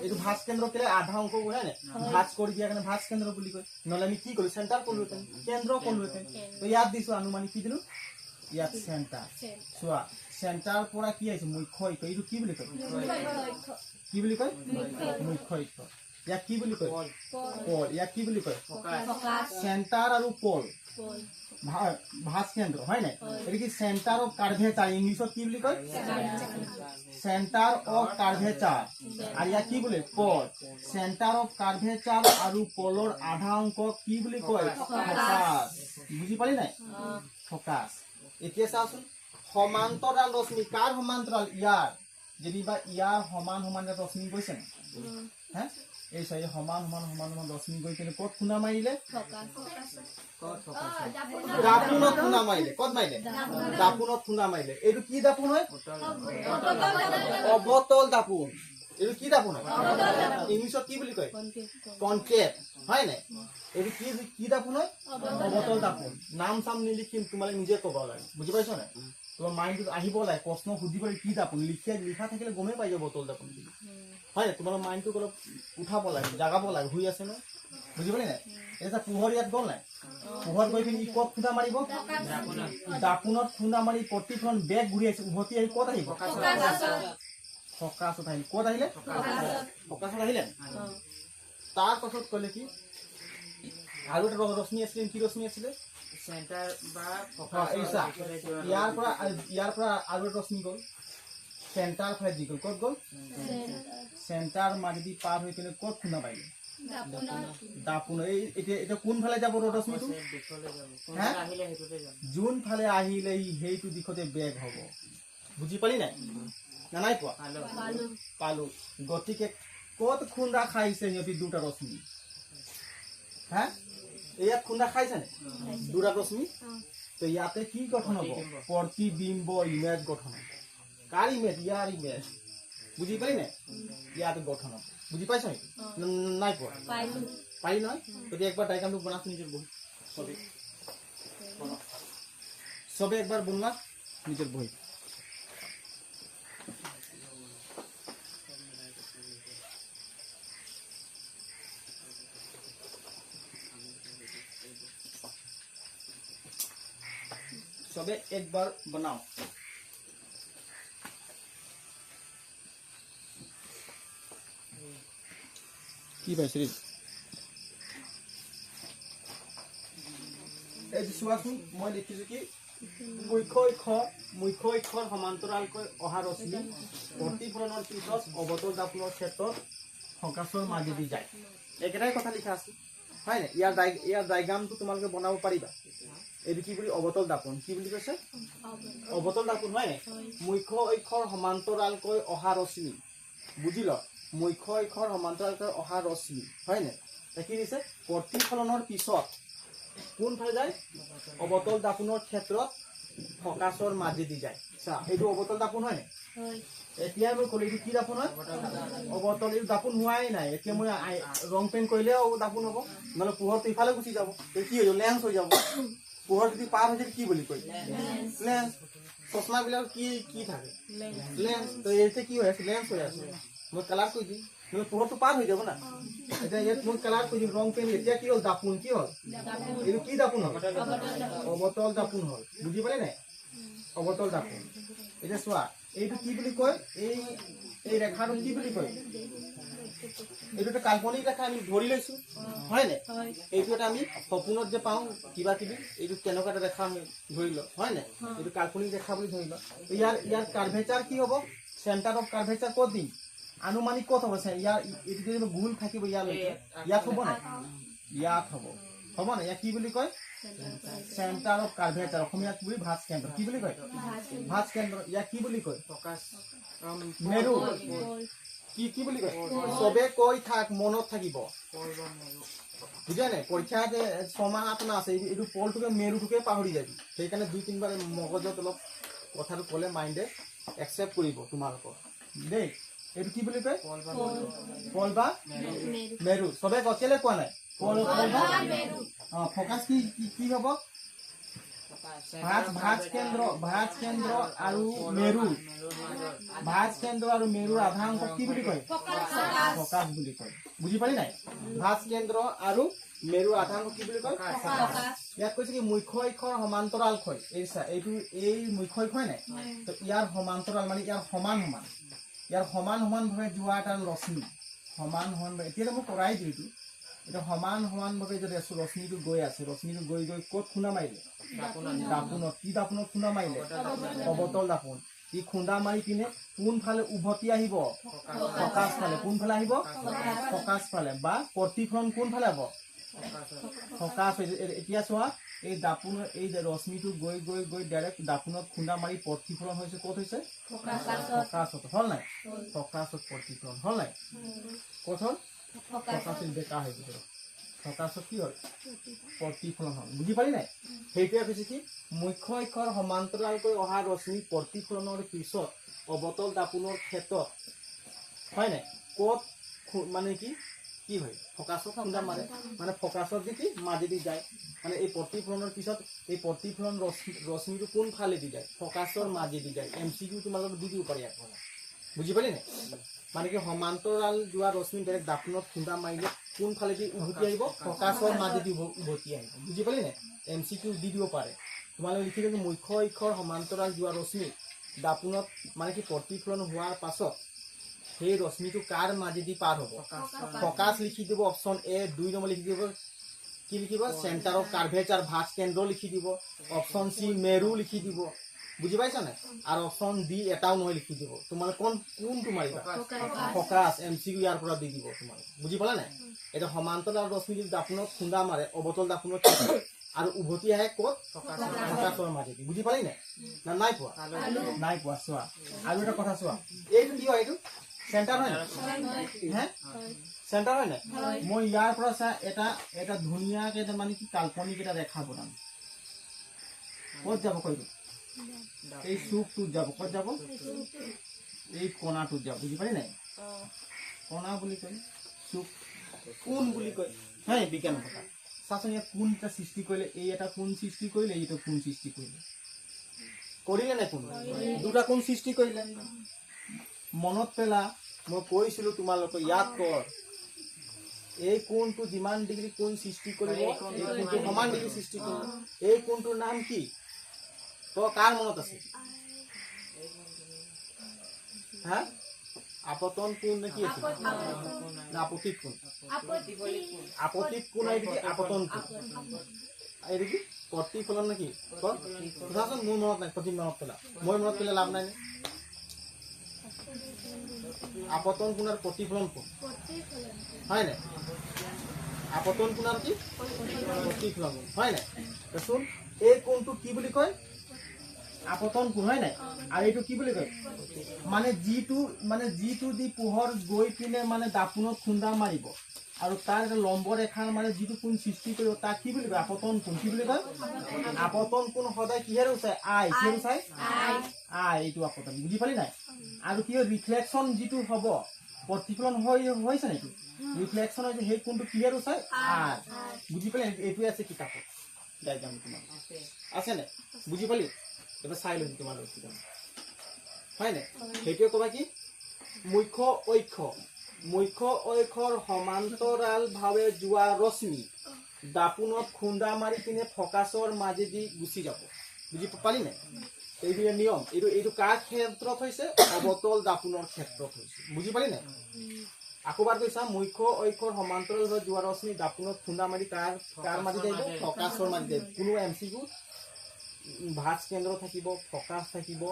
এইটো ভাঁজ কেন্দ্র কেলে আধা অংক হয় না ভাঁজ কৰি দিয়া কাৰণে ভাঁজ কেন্দ্ৰ বুলি কয় নহলে আমি কি কৰো সেন্টাৰ কলোতেন কেন্দ্ৰ কলোতেন তো ইয়াত দিছো আনুমানিক কি দিলো ইয়াত সেন্টাৰ চোৱা সেন্টাৰ পৰা কি আছে মুখ্য ঐক্য এইটো কি বুলি কয় কি বুলি কয় মুখ্য ঐক্য ইয়াক কি বুলি কয় পল ইয়াক কি বুলি কয় সেন্টার আৰু পল ভাঁজ কেন্দ্র হয় নাই এটা কি সেন্টার অফ কার্ভেচার ইংলিশত কি বুলি কয় সেন্টার অফ কার্ভেচার আর ইয়াক কি বুলি পল সেন্টার অফ কার্ভেচার আৰু পলৰ আধা অংক কি বুলি কয় ফকাস বুজি পালি নাই ফকাস এতিয়া চাওচোন সমান্তৰাল ৰশ্মি কাৰ সমান্তৰাল ইয়াৰ যেনিবা ইয়াৰ সমান সমান ৰশ্মি গৈছে না হ্যাঁ এই চাই সমান সমান সমান সমান ৰশ্মি গৈ কিনে ক'ত খুন্দা মাৰিলে দাপোনত খুন্দা মাৰিলে ক'ত মাৰিলে দাপোনত খুন্দা মাৰিলে এইটো কি দাপোন হয় অবতল দাপোন এইটো কি দাপোন হয় ইংলিছত কি বুলি কয় কনকেভ হয় নাই এইটো কি কি দাপোন হয় অবতল দাপোন নাম চাম নিলিখিম তোমালোকে নিজে ক'ব লাগে বুজি পাইছ নাই তোমাৰ মাইণ্ডত আহিব লাগে প্ৰশ্ন সুধিব কি দাপোন লিখা থাকিলে গমেই পাই যাব বতল দাপোন হয় না তোমার মাইন্ডটো অলপ উঠাব লাগে জাগাব লাগে হুই আছে ন বুঝি পালি নাই এটা পোহৰ ইয়াত গল নাই পোহৰ গৈ পিনি ক'ত খুন্দা মাৰিব দাপোনত খুন্দা মাৰি প্ৰতিখন বেগ ঘূৰি আহিছে উভতি আহি ক'ত আহিব ফকাছত আহিলে ক'ত আহিলে ফকাছত আহিলে তাৰ পাছত ক'লে কি আৰু এটা ৰশ্মি আছিল কি ৰশ্মি আছিলে সেন্টাৰ বা ফকাস ইয়াৰ পৰা আৰু এটা ৰশ্মি গ'ল সেন্টার ফাইভ দি গ'ল ক'ত গ'ল সেন্টার মাজেদি পাৰ হৈ কিনে ক'ত খুন্দা পাইলে দাপোন এই এতিয়া কোনফালে যাব ৰশ্মিটো দিশলৈ যাব হে? আহিলে সেইটোতে যাম যোনফালে আহিলে সেইটো দিশতে বেগ হ'ব বুজি পালি নাই না নাই পোৱা পালো পালো গতিকে ক'ত খুন্দা খাইছে সিহঁতি দুটা ৰশ্মি হা ইয়াত খুন্দা খাইছে নে দুটা ৰশ্মি তো ইয়াতে কি গঠন হ'ব প্ৰতিবিম্ব ইমেজ গঠন হ'ব কাৰ ইমেজ ইয়াৰ ইমেজ বুজি পালি নাই ইয়াতে গঠন হ'ব বুজি পাইছ নাই পোৱা পাৰি নহয় যদি একবাৰ ডাইগ্ৰামটো বনাছ নিজৰ বহি সবে একবাৰ বনোৱা নিজৰ বহি সবে একবাৰ বনাও কি পাইছে এই চোৱাচোন মই লিখিছো কি মুখ্য অক্ষৰ সমান্তৰালকৈ অহা ৰশ্মি প্ৰতিফলনৰ পিছত অৱতল দাপোনৰ ক্ষেত্ৰত ফকাছৰ মাজেদি যায় একেটাই কথা লিখা আছে হয় নে ইয়াৰ ডাইগ্ৰামটো তোমালোকে বনাব পাৰিবা এইটো কি বুলি অৱতল দাপোন কি বুলি কৈছে অৱতল দাপোন হয় নে মুখ্য অক্ষৰ সমান্তৰালকৈ অহা ৰশ্মি বুজি ল মুখ্য অক্ষৰ সমান্তৰালকৈ অহা ৰশ্মি হয় নে কি দিছে প্ৰতিফলনৰ পিছত কোনফালে যায় অৱতল দাপোনৰ ক্ষেত্ৰত ফকাছৰ মাজেদি যায় চা এইটো অৱতল দাপোন হয় নে এতিয়া মই ক'লো এইটো কি দাপোন হয় অৱতল এইটো দাপোন হোৱাই নাই এতিয়া মই ৰং পেইণ্ট কৰিলেও দাপোন হ'ব মানে পোহৰটো ইফালে গুচি যাব কি হৈ যাব লেন্স হৈ যাব পোহৰ যদি পাৰ হৈ যায় কি বুলি কয় লেন্স চশমাবিলাক কি থাকে লেন্স তো এতিয়া কি হৈ আছে লেন্স হৈ আছে মই কালাৰ কৰি দিম মানে পোহৰটো পাৰ হৈ যাব না এতিয়া ইয়াত মই কালাৰ কৰি দিম ৰং পেইণ্ট এতিয়া কি হ'ল দাপোন কি হ'ল এইটো কি দাপোন হ'ল অৱতল দাপোন হ'ল বুজি পালি নাই অৱতল দাপোন এতিয়া চোৱা এইটো কি বুলি কয় এই ৰেখাটো কি বুলি কয় এইটো এটা কাল্পনিক ৰেখা আমি ধৰি লৈছো হয় নে এইটো এটা আমি সপোনত যে পাওঁ কিবা কিবি এইটো তেনেকুৱা এটা ৰেখা আমি ধৰি ল হয় নে এইটো কাল্পনিক ৰেখা বুলি ধৰি ল ইয়াৰ কাৰ্ভেচাৰ কি হ'ব চেণ্টাৰ অফ কাৰ্ভেচাৰ ক'ত দিম আনুমানিক ক'ত হ'ব ইয়াৰ এইটো যদি গোল থাকিব ইয়ালৈকে ইয়াত হ'ব নাই ইয়াত হ'ব নাই ইয়াক কি বুলি কয় চেণ্টাৰ অফ কাৰ্ভেচাৰ অসমীয়াত বুলি ভাঁজ কেন্দ্ৰ কি বুলি কয় ভাঁজ কেন্দ্ৰ ইয়াক কি বুলি কয় ফকাছ মেৰু কি বুলি কয় চবে কৈ থাক মনত থাকিব বুজা নাই পৰীক্ষা যে ছমাহ আপোনাৰ আছে এইটো পলটোকে মেৰুটোকে পাহৰি যাবি সেইকাৰণে 2-3 বাৰ মগজত অলপ কথাটো ক'লে মাইণ্ডে একচেপ্ট কৰিব তোমালোকৰ দেই এইটো কি বুলি কয় পল বা মেৰু চবে কেলে কোৱা নাই পল বা ফকাছ কি হ'ব ভাঁজ কেন্দ্ৰ আৰু মেৰুৰ আধাংশ কি বুলি কয় ফকাছ বুলি কয় বুজি পালি নাই ভাঁজ কেন্দ্ৰ আৰু মেৰুৰ আধাংশ কি বুলি কয় ইয়াত কৈছে কি মুখ্য অক্ষৰ সমান্তৰাল ক্ষয় এইটো এই মুখ্য অক্ষৰ নাই তো ইয়াৰ সমান্তৰাল মানে ইয়াৰ সমান ভাৱে যোৱা এটা ৰশ্মি সমান এতিয়া মই কৰাই দিওঁ এটা সমান ভাৱে যদি ৰশ্মিটো গৈ আছে ৰশ্মিটো গৈ ক'ত খুন্দা মাৰিলে দাপোনত কি দাপোনত খুন্দা মাৰিলে অৱতল দাপোন ই খুন্দা মাৰি পিনে কোনফালে উভতি আহিব ফকাছ ফালে কোনফালে আহিব ফকাছ ফালে বা প্ৰতিফলন কোনফালে হ'ব ফকাছ এতিয়া চোৱা এই দাপোনৰ এই ৰশ্মিটো গৈ ডাইৰেক্ট দাপোনত খুন্দা মাৰি প্ৰতিফলন হৈছে ক'ত হৈছে ফকাছত হ'ল নাই ফকাছত প্ৰতিফলন হ'ল নাই ক'ত হ'ল ফকাছত বেকা হৈ গৈছে ফকাছত কি হ'ল প্ৰতিফলন হ'ল বুজি পালি নাই সেইটোৱে কৈছে কি মুখ্য অক্ষৰ সমান্তৰালকৈ অহা ৰশ্মি প্ৰতিফলনৰ পিছত অৱতল দাপোনৰ ক্ষেত্ৰত হয় নাই ক'ত মানে কি হয় ফকাছত খুন্দা মাৰে মানে ফকাছত যদি মাজেদি যায় মানে এই প্ৰতিফলনৰ পিছত এই প্ৰতিফলন ৰশ্মিটো কোনফালেদি যায় ফকাছৰ মাজেদি যায় MCQ তোমালোকক দি দিব পাৰি আকৌ বুজি পালি নাই মানে কি সমান্তৰাল যোৱা ৰশ্মি ডাইৰেক্ট দাপোনত খুন্দা মাৰিলে কোনফালেদি উভতি আহিব ফকাছৰ মাজেদি উভতি আহিব বুজি পালি নাই MCQ দি দিব পাৰে তোমালোকে লিখি দিলে মুখ্য অক্ষৰ সমান্তৰাল যোৱা ৰশ্মি দাপোনত মানে কি প্ৰতিফলন হোৱাৰ পাছত সেই ৰশ্মিটো কাৰ মাজেদি পাৰ হ'ব ফকাছ লিখি দিব অপশ্যন A 2 নম্বৰ লিখি দিব কি লিখিব চেণ্টাৰ অফ কাৰ্ভেচাৰ ভাঁজ কেন্দ্ৰ লিখি দিব অপশ্যন C মেৰু লিখি দিব বুজি পাইছা নাই আৰু অপচন ডি এটাও নহয় লিখি দিব তোমালোকে কোনটো মাৰিবা ফকাছ এমচিকিউ ইয়াৰ পৰা দি দিব তোমালোকে বুজি পালা নাই এটা সমান্তৰাল ৰশ্মি যদি দাপোনত খুন্দা মাৰে অৱতল দাপোনত আৰু উভতি আহে ক'ত ফকাছৰ মাজেদি বুজি পালি নাই না নাই পোৱা চোৱা আৰু এটা কথা চোৱা এইটো কি হয় এইটো চেণ্টাৰ হয় নাই হে চেণ্টাৰ হয় নাই মই ইয়াৰ পৰা চা এটা ধুনীয়াকে মানে কি কাল্পনিক এটা ৰেখা বনাম ক'ত যাব কইটো এই চুকটোত যাব ক'ত যাব এই কোণাটোত যাব বুজি পালি নাই কোণা বুলি কয় চুক কোণ বুলি কয় হয় বিজ্ঞান কথা চাচোন ইয়াত কোণ এটা সৃষ্টি কৰিলে এই এটা কোণ সৃষ্টি কৰিলে এইটো কোণ সৃষ্টি কৰিলে নে কোণ দুটা কোণ সৃষ্টি কৰিলে মনত পেলা মই কৈছিলো তোমালোকে ইয়াত কৰ এই কোণটো যিমান ডিগ্ৰী কোণ সৃষ্টি কৰিব এই কোণটো সমান ডিগ্ৰী সৃষ্টি কৰিব এই কোণটোৰ নাম কি তো কাৰ মনত আছে হা আপতন কোণ নেকি আছে আপতিত কোণ আপতিত কোণ এইটো আপতন কোণ এইটো কি প্ৰতিফলন নেকি চাচোন মোৰ মনত নাই প্ৰতি মনত পেলা মই মনত পেলাই লাভ নাই আপতন কোণ আৰু প্ৰতিফলন কোণ হয় নাই আপতন কোণ আৰু কি প্ৰতিফলন কোণ হয় নাই দেচোন এই কোণটো কি বুলি কয় আপতন কোণ হয় নাই আৰু এইটো কি বুলি কয় মানে যিটো দি পোহৰ গৈ পিনে মানে দাপোনত খুন্দা মাৰিব আৰু তাৰ এটা লম্ব ৰেখাৰ মানে যিটো কোণ সৃষ্টি কৰিব তাক কি বুলি কয় আপতন কোণ কি বুলি কয় আপতন কোণ সদায় কিহেৰে চাই কিহেৰে চাই এইটো আপতন বুজি পালি নাই আৰু কি হয় ৰিফ্লেকশ্যন যিটো হ'ব প্ৰতিফলন হৈছে নেকি ৰিফ্লেকশ্যন হৈছে সেই কোণটো কিহেৰে চাই বুজি পালি এইটোৱে আছে কিতাপত ডাইগ্ৰাম তোমাৰ আছে নে বুজি পালি এবাৰ চাই লম তোমালোক হয় নাই সেইটোৱে ক'বা কি মুখ্য অক্ষৰ সমান্তৰাল ভাৱে যোৱা ৰশ্মি দাপোনত খুন্দা মাৰি পিনে ফকাছৰ মাজেদি গুচি যাব বুজি পালি নাই এইটো নিয়ম এইটো কাৰ ক্ষেত্ৰত হৈছে অৱতল দাপোনৰ ক্ষেত্ৰত হৈছে বুজি পালি নাই আকৌবাৰ কৈছা মুখ্য অক্ষৰ সমান্তৰাল ভাৱে যোৱা ৰশ্মি দাপোনত খুন্দা মাৰি কাৰ মাজেদি আহিব ফকাছৰ মাজেদি কোনো এমচিকিউ ভাজ কেন্দ্ৰ থাকিব ফকাছ থাকিব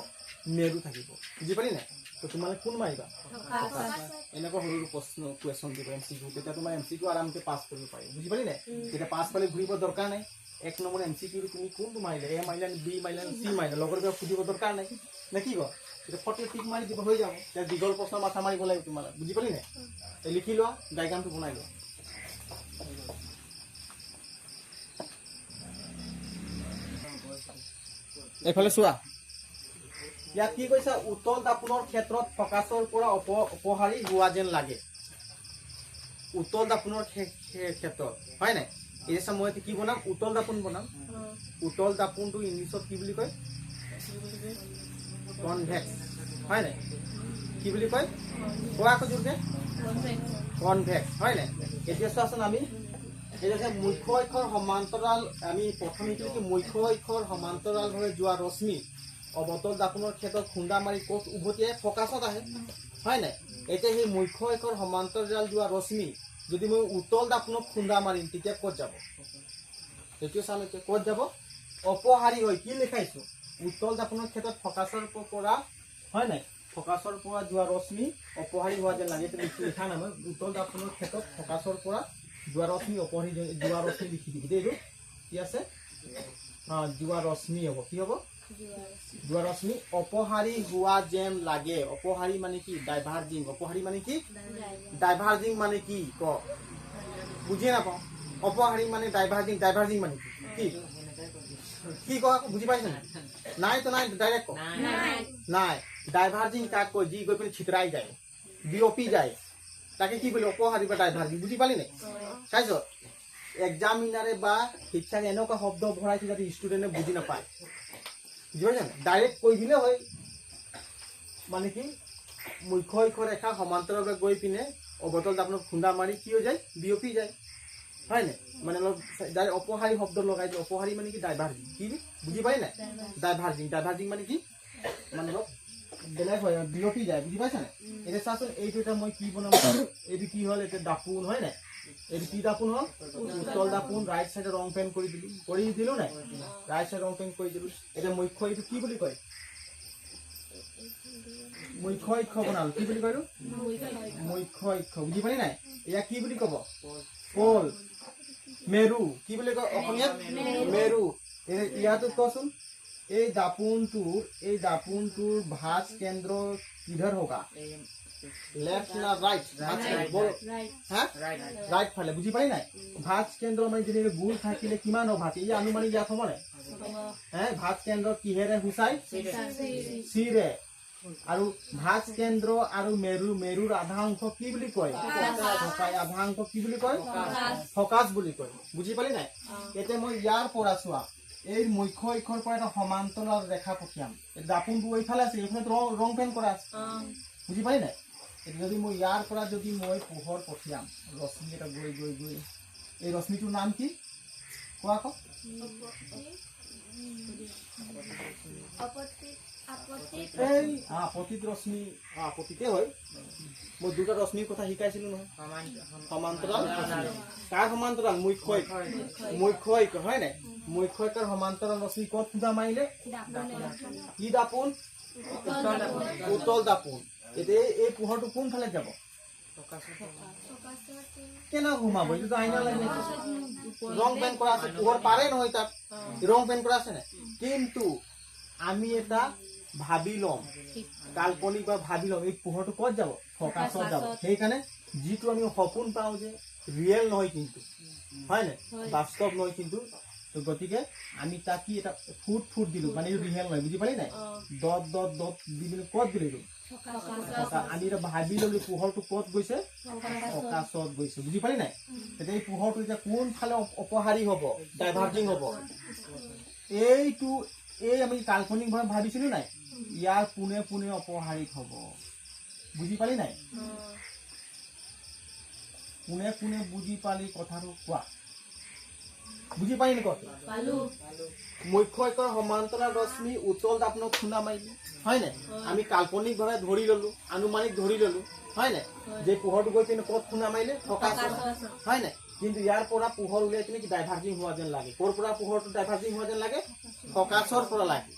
মেৰু থাকিব বুজি পালি নাই তো তোমালোকে কোন মাৰিবা এনেকুৱা সৰু প্ৰশ্ন কুৱেশ্যন দিব এমচিকিউ তেতিয়া তোমাৰ এমচিকিউ আৰামকে পাছ কৰিব পাৰি বুজি পালি নাই তেতিয়া পাছ পালে ঘূৰিব দৰকাৰ নাই 1 নম্বৰ এমচিকিউ তুমি কোনটো মাৰিলে এ মাৰিলা বি মাৰিলা চি মাৰিলা লগৰ কিবা সুধিব দৰকাৰ নাই নে কি কয় তেতিয়া ফটো টিক মাৰি দিব হৈ যাব তেতিয়া দীঘল প্ৰশ্ন মাথা মাৰিব লাগিব তোমালোকে বুজি পালি নাই লিখি লোৱা ডাইগ্ৰামটো বনাই লোৱা এইফালে চোৱা ইয়াত কি কৈছে উত্তল দাপোনৰ ক্ষেত্ৰত ফকাছৰ পৰা অপহাৰী হোৱা যেন লাগে উত্তল দাপোনৰ ক্ষেত্ৰত হয় নাই এই সময়ত কি বনাম উত্তল দাপোন বনাম উত্তল দাপোনটো ইংলিছত কি বুলি কয় কনভেক্স হয় নাই কি বুলি কয় কোৱা আকৌ জোৰকে কনভেক্স হয় নাই এতিয়া চোৱাচোন আমি এটা মুখ্য অক্ষৰ সমান্তৰাল আমি প্ৰথম শিকিলো মুখ্য অক্ষৰ সমান্তৰালভাৱে যোৱা ৰশ্মি অৱতল দাপোনৰ ক্ষেত্ৰত খুন্দা মাৰি ক'ত উভতি আহে ফকাছত আহে হয় নাই এতিয়া সেই মুখ্য অক্ষৰ সমান্তৰাল যোৱা ৰশ্মি যদি মই উত্তল দাপোনত খুন্দা মাৰিম তেতিয়া ক'ত যাব এইটো চাম এতিয়া ক'ত যাব অপহাৰী হয় কি লিখাইছো উত্তল দাপোনৰ ক্ষেত্ৰত ফকাছৰ পৰা হয় নাই ফকাছৰ পৰা যোৱা ৰশ্মি অপহাৰী হোৱা যেন লাগে লিখা নাই মই উত্তল দাপোনৰ ক্ষেত্ৰত ফকাছৰ পৰা যোৱা ৰশ্মি অপহাৰী যোৱা ৰশ্মি লিখি দিবি দেই এইটো কি আছে যোৱা ৰশ্মি হ'ব কি হ'ব যোৱা ৰশ্মি অপহাৰী হোৱা যেন লাগে অপহাৰী মানে কি ডাইভাৰ্জিং অপহাৰী মানে কি ডাইভাৰ্জিং মানে কি ক বুজিয়ে নাপাওঁ অপহাৰী মানে ডাইভাৰ্জিং মানে কি কি ক বুজি পাইছে নাই তো নাই ডাইৰেক্ট ক নাই ডাইভাৰ্জিং কাক কয় যি গৈ পিনে ছিতৰাই যায় বিয়পি যায় তাকে কি বলে অপহাৰী বা ডাইভাৰ্জিং বুজি পালি নাই চাইছ এক্সামিনাৰে বা শিক্ষাক এনেকুৱা শব্দ ভৰাইছে যাতে ষ্টুডেণ্টে বুজি নাপায় বুজি পাইছে ডাইৰেক্ট কৈ দিলে হয় মানে কি মুখ্য অক্ষৰ ৰেখা সমান্তৰালভাৱে গৈ পিনে অৱতল দাপোনত খুন্দা মাৰি কি হৈ যায় বিয়পি যায় হয় নাই মানে অলপ ডাইৰেক্ট অপহাৰী শব্দ লগাই দিয়ে অপহাৰী মানে কি ডাইভাৰ্জিং কি বুজি পালি নাই ডাইভাৰ্জিং মানে কি মানে অলপ বেলেগ হয় বিয়পি যায় বুজি পাইছা নাই এতিয়া চাচোন এইটো এটা মই কি বনাম এইটো কি হ'ল এতিয়া দাপোন হয় নাই এই কি দাপোন হল উত্তল দাপোন ৰাইট সাইডে ৰং পেইন্ট কৰি দিলো নাই ৰাইট সাইড ৰং পেইন্ট কৰি দিলো এটা মুখ্য এইটো কি বুলি কয় মুখ্য ইক্ষ বনালো কি বুলি কয়টো মুখ্য ইক্ষ বুজি পালি নাই এয়া কি বুলি কব পল মেৰু কি বুলি কয় অসমীয়াত মেৰু ইয়াতো কচোন এই দাপোনটোৰ ভাঁজ কেন্দ্ৰ কিধৰ হোগা लेफ्ट ना राइट बोलो हाँ राइट फाले बुझी पाई ना भाज केंद्र মানে যদি গোল থাকিলে কিমান ভাজ এই আনুমানিক ইয়াত হ'ব নাই হ্যাঁ ভাজ কেন্দ্র কিহেৰে হুসাই সিৰে আৰু ভাজ কেন্দ্ৰ আৰু মেৰুৰ আধা অংশ কি বুলি কয় আধা অংশ কি বুলি কয় ফকাস বুলি কয় বুজি পালি নাই এতে মই ইয়াৰ পৰা চোৱা এই মুখ্য ইক্ষৰ পৰা এটা সমান্তৰাল ৰেখা পঠিয়াম এই দাপোনটো এইফালে আছে এইফালে ৰং পেইন্ট কৰা আছে বুজি পালি নাই যদি মই ইয়াৰ পৰা যদি মই পোহৰ পঠিয়াম ৰশ্মি এটা গৈ এই ৰশ্মিটোৰ নাম কি কোৱা ক আপতিত ৰশ্মি আপতিতে হয় মই দুটা ৰশ্মিৰ কথা শিকাইছিলো নহয় সমান্তৰাল কাৰ সমান্তৰাল মুখ্য হয় নাই মুখ্যৰ সমান্তৰাল ৰশ্মি ক'ত খুদা মাৰিলে কি দাপোন উত্তল দাপোন এতিয়া এই পোহৰটো কোনফালে যাব কেনে ঘুমাব এইটো আইনা লাগে ৰং পেইন্ট কৰা আছে পোহৰ পাৰে নহয় তাত ৰং পেইন্ট কৰা আছে না কিন্তু আমি এটা ভাবি লম কাল্পনিক বা ভাবি লম এই পোহৰটো ক'ত যাব ফকাছত যাব সেইকাৰণে যিটো আমি সপোন পাওঁ যে ৰিয়েল নহয় কিন্তু হয় না বাস্তৱ নহয় কিন্তু তো গতিকে আমি তাক কি এটা ফুট দিলো মানে এই ৰিয়েল নহয় বুজি পালি নাই ডট দি দিলো ক'ত দিলো আমি এটা ভাবি ললো পোহৰটো ক'ত গৈছে ফকাছত গৈছে বুজি পালি নাই তেতিয়া এই পোহৰটো এতিয়া কোনফালে অপহাৰী হ'ব ডাইভাৰ্জিং হ'ব এইটো এই আমি কাল্পনিকভাৱে ভাবিছিলো নাই ইয়াৰ পুনে অপহাৰিত হ'ব বুজি পালি নাই পুনে বুজি পালি কথাটো কোৱা বুজি পালি নি কথা মুখ্য ইক্ষৰ সমান্তৰাল ৰশ্মি উত্তল দাপোনক খুন্দা মাৰিলো হয় নাই আমি কাল্পনিকভাৱে ধৰি ললো আনুমানিক ধৰি ললো হয় নাই যে পোহৰটো গৈ কিনে ক'ত খুন্দা মাৰিলে ফকাছত হয় নাই কিন্তু ইয়াৰ পৰা পোহৰ উলিয়াই কিনে কি ডাইভাৰ্জিং হোৱা যেন লাগে ক'ৰ পৰা পোহৰটো ডাইভাৰ্জিং হোৱা যেন লাগে ফকাছৰ পৰা লাগে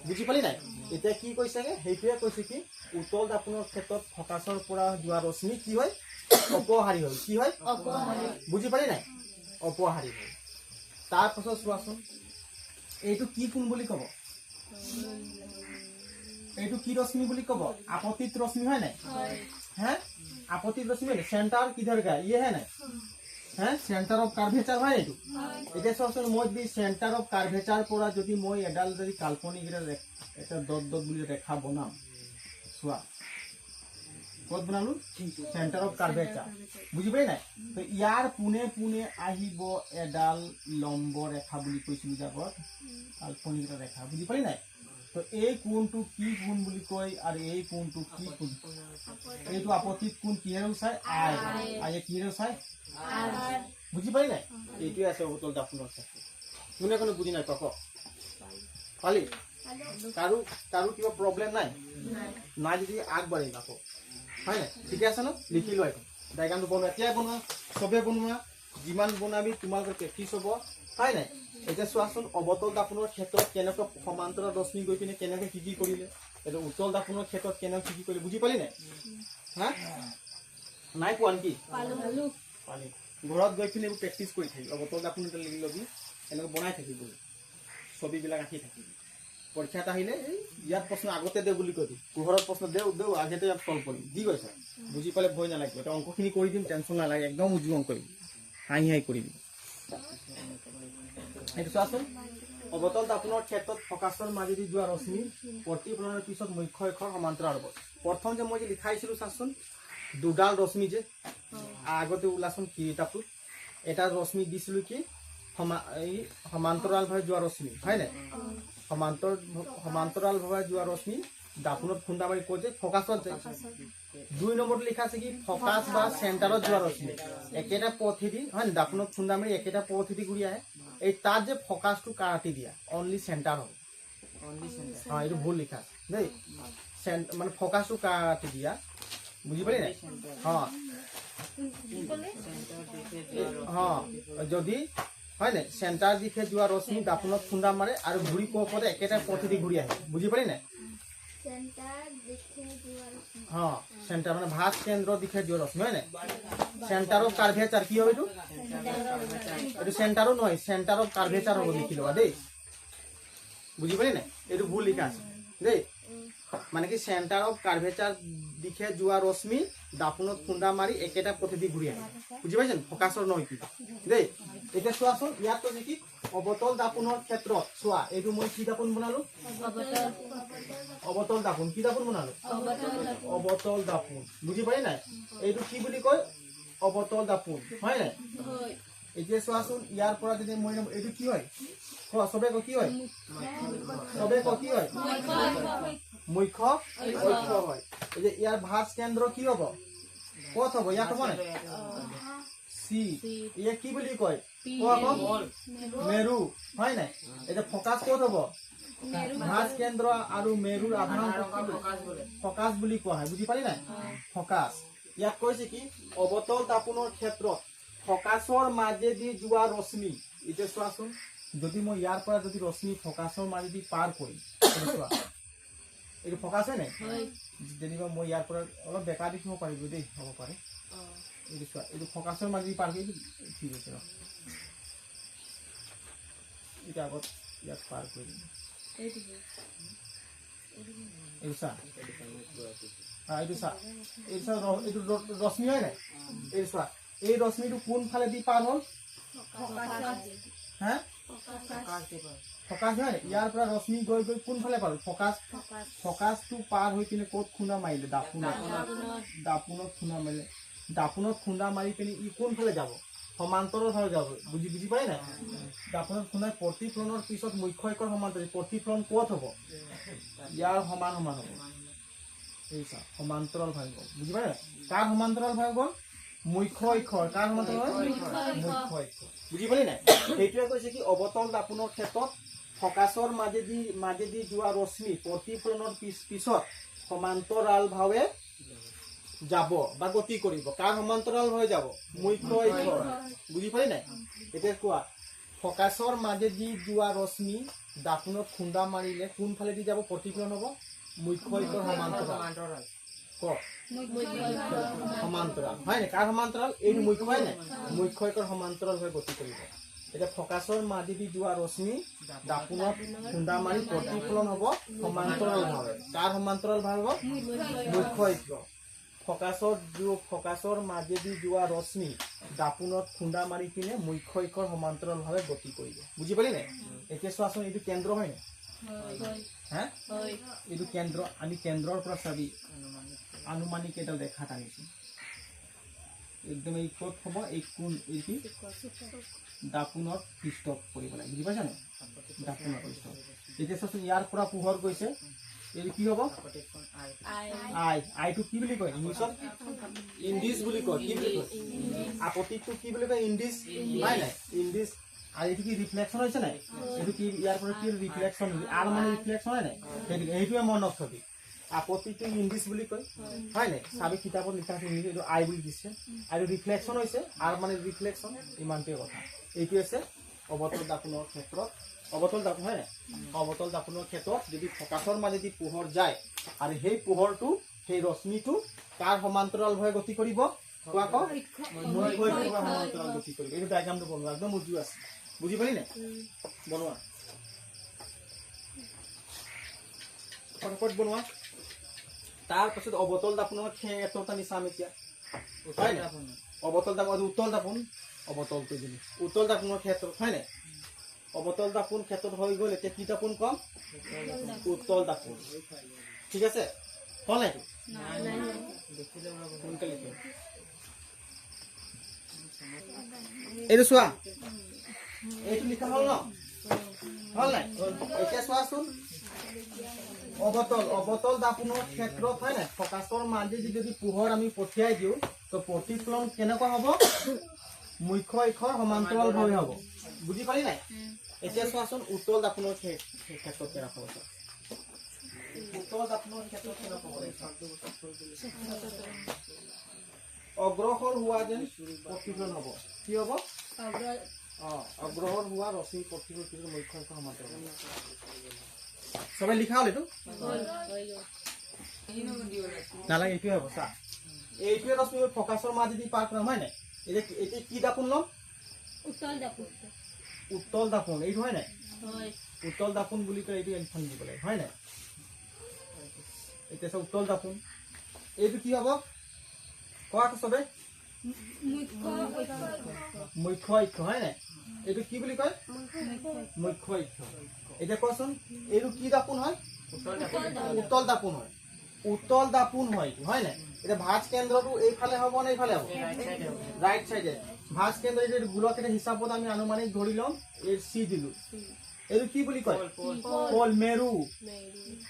বুজি পালি নাই এতিয়া কি কৈছেগে সেইটোৱে কৈছে কি উত্তল দাপোনৰ ক্ষেত্ৰত ফকাছৰ পৰা যোৱা ৰশ্মি কি হয় অপহাৰী হয় কি হয় বুজি পালি নাই অপহাৰী হয় তাৰপাছত চোৱাচোন এইটো কি কোন বুলি ক'ব এইটো কি ৰশ্মি বুলি ক'ব আপতিত ৰশ্মি হয় নাই হ্যাঁ আপতিত ৰশ্মি সেন্টাৰ কিধर का ये है ना হ্যাঁ সেন্টাৰ অফ কাৰ্ভেচাৰ হয় এইটো এটা চোৱাচোন মই যদি সেন্টাৰ অফ কাৰ্ভেচাৰ পৰা যদি মই এডাল যদি কাল্পনিক এটা ডট বুলি ৰেখা বনাম চোৱা ক'ত বনালো সেন্টাৰ অফ কাৰ্ভেচাৰ বুজি পাই নাই তো ইয়াৰ পুনে আহিব এডাল লম্ব ৰেখা বুলি কৈছিলো আগত কাল্পনিক ৰেখা বুজি পালি নাই তো এই কোণটো কি কোণ বুলি কয় আৰু এই কোণটো কি কোণ এইটো আপতিত কোণ কিহেৰে চাই আই কিহেৰে চাই বুজি পালি নাই এইটোৱে আছে উত্তল দাপোনৰ ক্ষেত্ৰত কোনে বুজি নাই কক পালি কাৰো কিবা প্ৰব্লেম নাই যদি আগবাঢ়ি আকৌ হয় নাই ঠিকে আছে ন লিখি লোৱা এইটো ডাইগ্ৰামটো বনোৱা এতিয়াই বনোৱা চবে বনোৱা যিমান বনাবি তোমালোকৰ প্ৰেক্টিছ হ'ব হয় নাই এতিয়া চোৱাচোন অৱতল দাপোনৰ ক্ষেত্ৰত কেনেকৈ সমান্তৰাল ৰশ্মি গৈ কিনে কেনেকৈ কি কৰিলে এইটো উত্তল দাপোনৰ ক্ষেত্ৰত কেনেকৈ কি কৰিলে বুজি পালি নাই হা নাই পোৱা নেকি পালি ঘৰত গৈ কিনে এইবোৰ প্ৰেক্টিছ কৰি থাকিবি অৱতল দাপোন এটা লিখি ল'বি এনেকৈ বনাই থাকিবি ছবিবিলাক আঁকি থাকিবি পৰীক্ষাত আহিলে ইয়াত প্ৰশ্ন আগতে দে বুলি কবি পোহৰত প্ৰশ্ন দেও আগতে ইয়াত সলভ কৰিম কি কৈছা বুজি পালে ভয় নালাগিব এটা অংকখিনি কৰি দিম টেনশ্যন নালাগে একদম উজু অংক কৰিবি হাঁহি কৰিবি এইটো চোৱাচোন অৱতল দাপোনৰ ক্ষেত্ৰত ফকাছৰ মাজেদি যোৱা ৰশ্মি প্ৰতিফলনৰ পিছত মুখ্য ইক্ষৰ সমান্তৰাল হ'ব প্ৰথম যে মই যে লিখাইছিলো চাচোন দুডাল ৰশ্মি যে আগতে ওলাচোন কিতাপটোত এটা ৰশ্মি দিছিলো কি এই সমান্তৰালভাৱে যোৱা ৰশ্মি হয় নাই সমান্তৰালভাৱে যোৱা ৰশ্মি দাপোনত খুন্দা মাৰি কৈ যে ফকাছত যায় 2 নম্বৰটো লিখা আছে কি ফকাছ বা সেন্টাৰত যোৱা ৰশ্মি একেটা পথেদি হয় দাপোনত খুন্দা মাৰি একেটা পথেদি ঘূৰি আহে এই তাত যে ফকাছটো কাটি দিয়া অনলি সেন্টাৰ হয় হয় এইটো ভুল লিখা দেই মানে ফকাছটো কাটি দিয়া বুজি পালি নাই চেণ্টাৰ দিশে যোৱা যদি হয় নাই চেণ্টাৰ দিশে যোৱা ৰশ্মি দাপোনত খুন্দা মাৰে আৰু ঘূৰি পথে একেটা পথেদি ঘূৰি আহে বুজি পালি নাই চেণ্টাৰ মানে ভাঁজ কেন্দ্ৰৰ দিশে যোৱা ৰশ্মি হয় নাই চেণ্টাৰৰ কাৰ্ভেচাৰ কি হ'ব এইটো চেণ্টাৰো নহয় চেণ্টাৰৰ কাৰ্ভেচাৰ হ'ব লিখি ল'বা দেই বুজি পালি নাই এইটো ভুল লিখা আছে দেই মানে কি চেণ্টাৰৰ কাৰ্ভেচাৰ দিশে যোৱা ৰশ্মি দাপোনত খুন্দা মাৰি একেটা পথেদি ঘূৰি আহে বুজি পাইছেন ফকাছৰ নহয় কি দেই এতিয়া চোৱাচোন ইয়াত কৈছে কি অবতল দাপোনৰ ক্ষেত্ৰত চোৱা এইটো মই কি দাপোন বনালো অবতল দাপোন কি দাপোন বনালো অবতল দাপোন বুজি পালি নাই এইটো কি বুলি কয় অবতল দাপোন হয় নাই এতিয়া চোৱাচোন ইয়াৰ পৰা যদি মই এইটো কি হয় চবে কি হয় চবে কি হয় মুখ্য ঐক্য হয় এই যে ইয়াৰ ভাঁজ কেন্দ্ৰ কি হ'ব ক'ত হ'ব ইয়াত হ'ব নাই সি ইয়ে কি বুলি কয় মেৰু হয় নাই এতিয়া ফকাছ ক'ত হ'ব ভাঁজ কেন্দ্ৰ আৰু মেৰুৰ আধাৰ ফকাছ বুলি কোৱা হয় বুজি পালি নাই ফকাছ ইয়াত কৈছে কি অবতল দাপোনৰ ক্ষেত্ৰত ফকাছৰ মাজেদি যোৱা ৰশ্মি এতিয়া চোৱাচোন যদি মই ইয়াৰ পৰা যদি ৰশ্মি ফকাছৰ মাজেদি পাৰ কৰিম চোৱা এইটো ফকাছ হয় নাই যেনিবা মই ইয়াৰ পৰা অলপ বেকা দেখিব পাৰিব দেই হ'ব পাৰে এইটো চোৱা এইটো ফকাছৰ মাজেদি পাৰ কৰি ঠিক আছে এতিয়া আগত ইয়াত পাৰ কৰি দিম এইটো চা এইটো চা এইটো চা এইটো ৰশ্মি হয় নাই এইটো চোৱা এই ৰশ্মিটো কোনফালেদি পাৰ হ'ল হা ফকাছ হয় ইয়াৰ পৰা ৰশ্মি গৈ গৈ কোনফালে পালো ফকাছটো পাৰ হৈ কিনে ক'ত খুন্দা মাৰিলে দাপোনত খুন্দা মাৰিলে দাপোনত খুন্দা মাৰি পিনে ই কোনফালে যাব সমান্তৰাল ভাৱে যাব বুজি পাই নাই দাপোনত খুন্দাই প্ৰতিফলনৰ পিছত মুখ্য ঐক্যৰ সমান্তৰাল প্ৰতিফলন ক'ত হ'ব ইয়াৰ সমান হ'ব এই চা সমান্তৰাল ভাৱে গ'ল বুজি পাই কাৰ সমান্তৰাল ভাৱে গ'ল মুখ্য ঐক্যৰ কাৰ সমান্তৰাল মুখ্য ঐক্য বুজি পালি নাই সেইটোৱে কৈছে কি অবতল দাপোনৰ ক্ষেত্ৰত ফকাছৰ মাজেদি যোৱা ৰশ্মি প্ৰতিফলনৰ পিছত সমান্তৰাল ভাৱে যাব বা গতি কৰিব কাৰ সমান্তৰাল ভাৱে যাব মুখ্য ঐক্যৰ বুজি পালি নাই এতিয়া কোৱা ফকাছৰ মাজেদি যোৱা ৰশ্মি দাপোনত খুন্দা মাৰিলে কোনফালেদি যাব প্ৰতিফলন হ'ব মুখ্য ঐক্যৰ সমান্তৰাল সমান্তৰাল হয় নাই কাৰ সমান্তৰাল এইটো মুখ্য হয় নাই মুখ্য ঐক্যৰ সমান্তৰাল হৈ গতি কৰিব এতিয়া ফকাছৰ মাজেদি যোৱা ৰশ্মি দাপোনত খুন্দা মাৰি প্ৰতিফলন হ'ব সমান্তৰাল ভাৱে কাৰ সমান্তৰাল ভাৱে হ'ব মুখ্য ঐক্য ফকাছৰ মাজেদি যোৱা ৰশ্মি দাপোনত খুন্দা মাৰি কিনে মুখ্য ঐক্যৰ সমান্তৰাল ভাৱে গতি কৰিব বুজি পালি নাই এতিয়া চোৱাচোন এইটো কেন্দ্ৰ হয় নাই হা এইটো কেন্দ্ৰ আমি কেন্দ্ৰৰ পৰা চাবি আনুমানিক এটা ৰেখা টানিছো একদম এই ক'ত হ'ব এই কোন এইটো দাপোনত পৃষ্ঠত পৰিব লাগে বুজি পাইছা নাই দাপোনৰ পৃষ্ঠ এতিয়া চোৱাচোন ইয়াৰ পৰা পোহৰ গৈছে এইটো কি হ'ব আইটো কি বুলি কয় ইংলিছত ইণ্ডিছ বুলি কয় কি বুলি কয় আপতিকটো কি বুলি কয় ইণ্ডিছ হয় নাই ইণ্ডিছ আৰু এইটো কি ৰিফ্লেকশ্যন হৈছে নাই এইটো কি ইয়াৰ পৰা কি ৰিফ্লেকশ্যন আৰু মানে ৰিফ্লেকশ্যন হয় নাই সেইটোৱে মনত থবি আপত্তিটো ইণ্ডিছ বুলি কয় হয় নাই চাবি কিতাপত লিখা আছে ইংলিছ এইটো আই বুলি দিছে আৰু ৰিফ্লেকশ্যন হৈছে আৰু মানে ৰিফ্লেকশ্যন ইমানটোৱে কথা এইটো আছে অবতল দাপোনৰ ক্ষেত্ৰত অবতল দাপোন হয় নাই অবতল দাপোনৰ ক্ষেত্ৰত যদি ফকাছৰ মাজেদি পোহৰ যায় আৰু সেই পোহৰটো সেই ৰশ্মিটো কাৰ সমান্তৰালভাৱে গতি কৰিব কোৱা ক মুখ্য ঐক্যৰ সমান্তৰাল গতি কৰিব এইটো ডায়াগ্ৰামটো বনোৱা একদম উজু আছে বুজি পালি নাই বনোৱা ফটাফট বনোৱা তাৰপাছত অবতল দাপোনৰ ক্ষেত্ৰত আমি চাম এতিয়া অবতল দাপোন উত্তল দাপোন অবতলটো যদি উত্তল দাপোনৰ ক্ষেত্ৰত হয় নাই অবতল দাপোন ক্ষেত্ৰত হৈ গ'ল এতিয়া কি দাপোন কম উত্তল দাপোন ঠিক আছে হ'ল নাই সোনকালে এইটো চোৱা এইটো লিখা হ'ল ন হ'ল নাই এতিয়া চোৱাচোন অবতল দাপোনৰ ক্ষেত্ৰত হয় নাই ফকাছৰ মাজেদি যদি পোহৰ আমি পঠিয়াই দিওঁ তো প্ৰতিফলন কেনেকুৱা হ'ব মুখ্য ঐক্যৰ সমান্তৰাল ভাৱে হ'ব বুজি পালি নাই এতিয়া চোৱাচোন উত্তল দাপোনৰ ক্ষেত্ৰত কেনেকুৱা হ'ব উত্তল দাপোনৰ ক্ষেত্ৰত কেনেকুৱা হ'ব অগ্ৰসৰ হোৱা যেন প্ৰতিফলন হ'ব কি হ'ব অগ্ৰসৰ হোৱা ৰশ্মি প্ৰতিফলন মুখ্য অক্ষৰ সমান্তৰাল সবে লিখা হ'ল এইটো নালাগে এইটোৱে হ'ব চা এইটোৱে ৰশ্মি ফকাছৰ মাজেদি পাৰ কৰাম হয় নাই এতিয়া কি দাপোন ল'ম উত্তল দাপোন এইটো হয় নাই উত্তল দাপোন বুলি কয় এইটো এলফান দিব লাগে হয় নাই এতিয়া উত্তল দাপোন এইটো কি হ'ব কোৱা চবে মুখ্য অক্ষ হয় নাই এইটো কি বুলি কয় মুখ্য অক্ষ এতিয়া কোৱাচোন এইটো কি দাপোন হয় উত্তল দাপোন হয় উত্তল দাপোন হয় হয় নাই এতিয়া ভাঁজ কেন্দ্ৰটো এইফালে হ'ব নে এইফালে হ'ব ৰাইট সাইডে ভাঁজ কেন্দ্ৰ এইটো গোলক এটা হিচাপত আমি আনুমানিক ধৰি ল'ম এই চি দিলো এইটো কি বুলি কয় পল মেৰু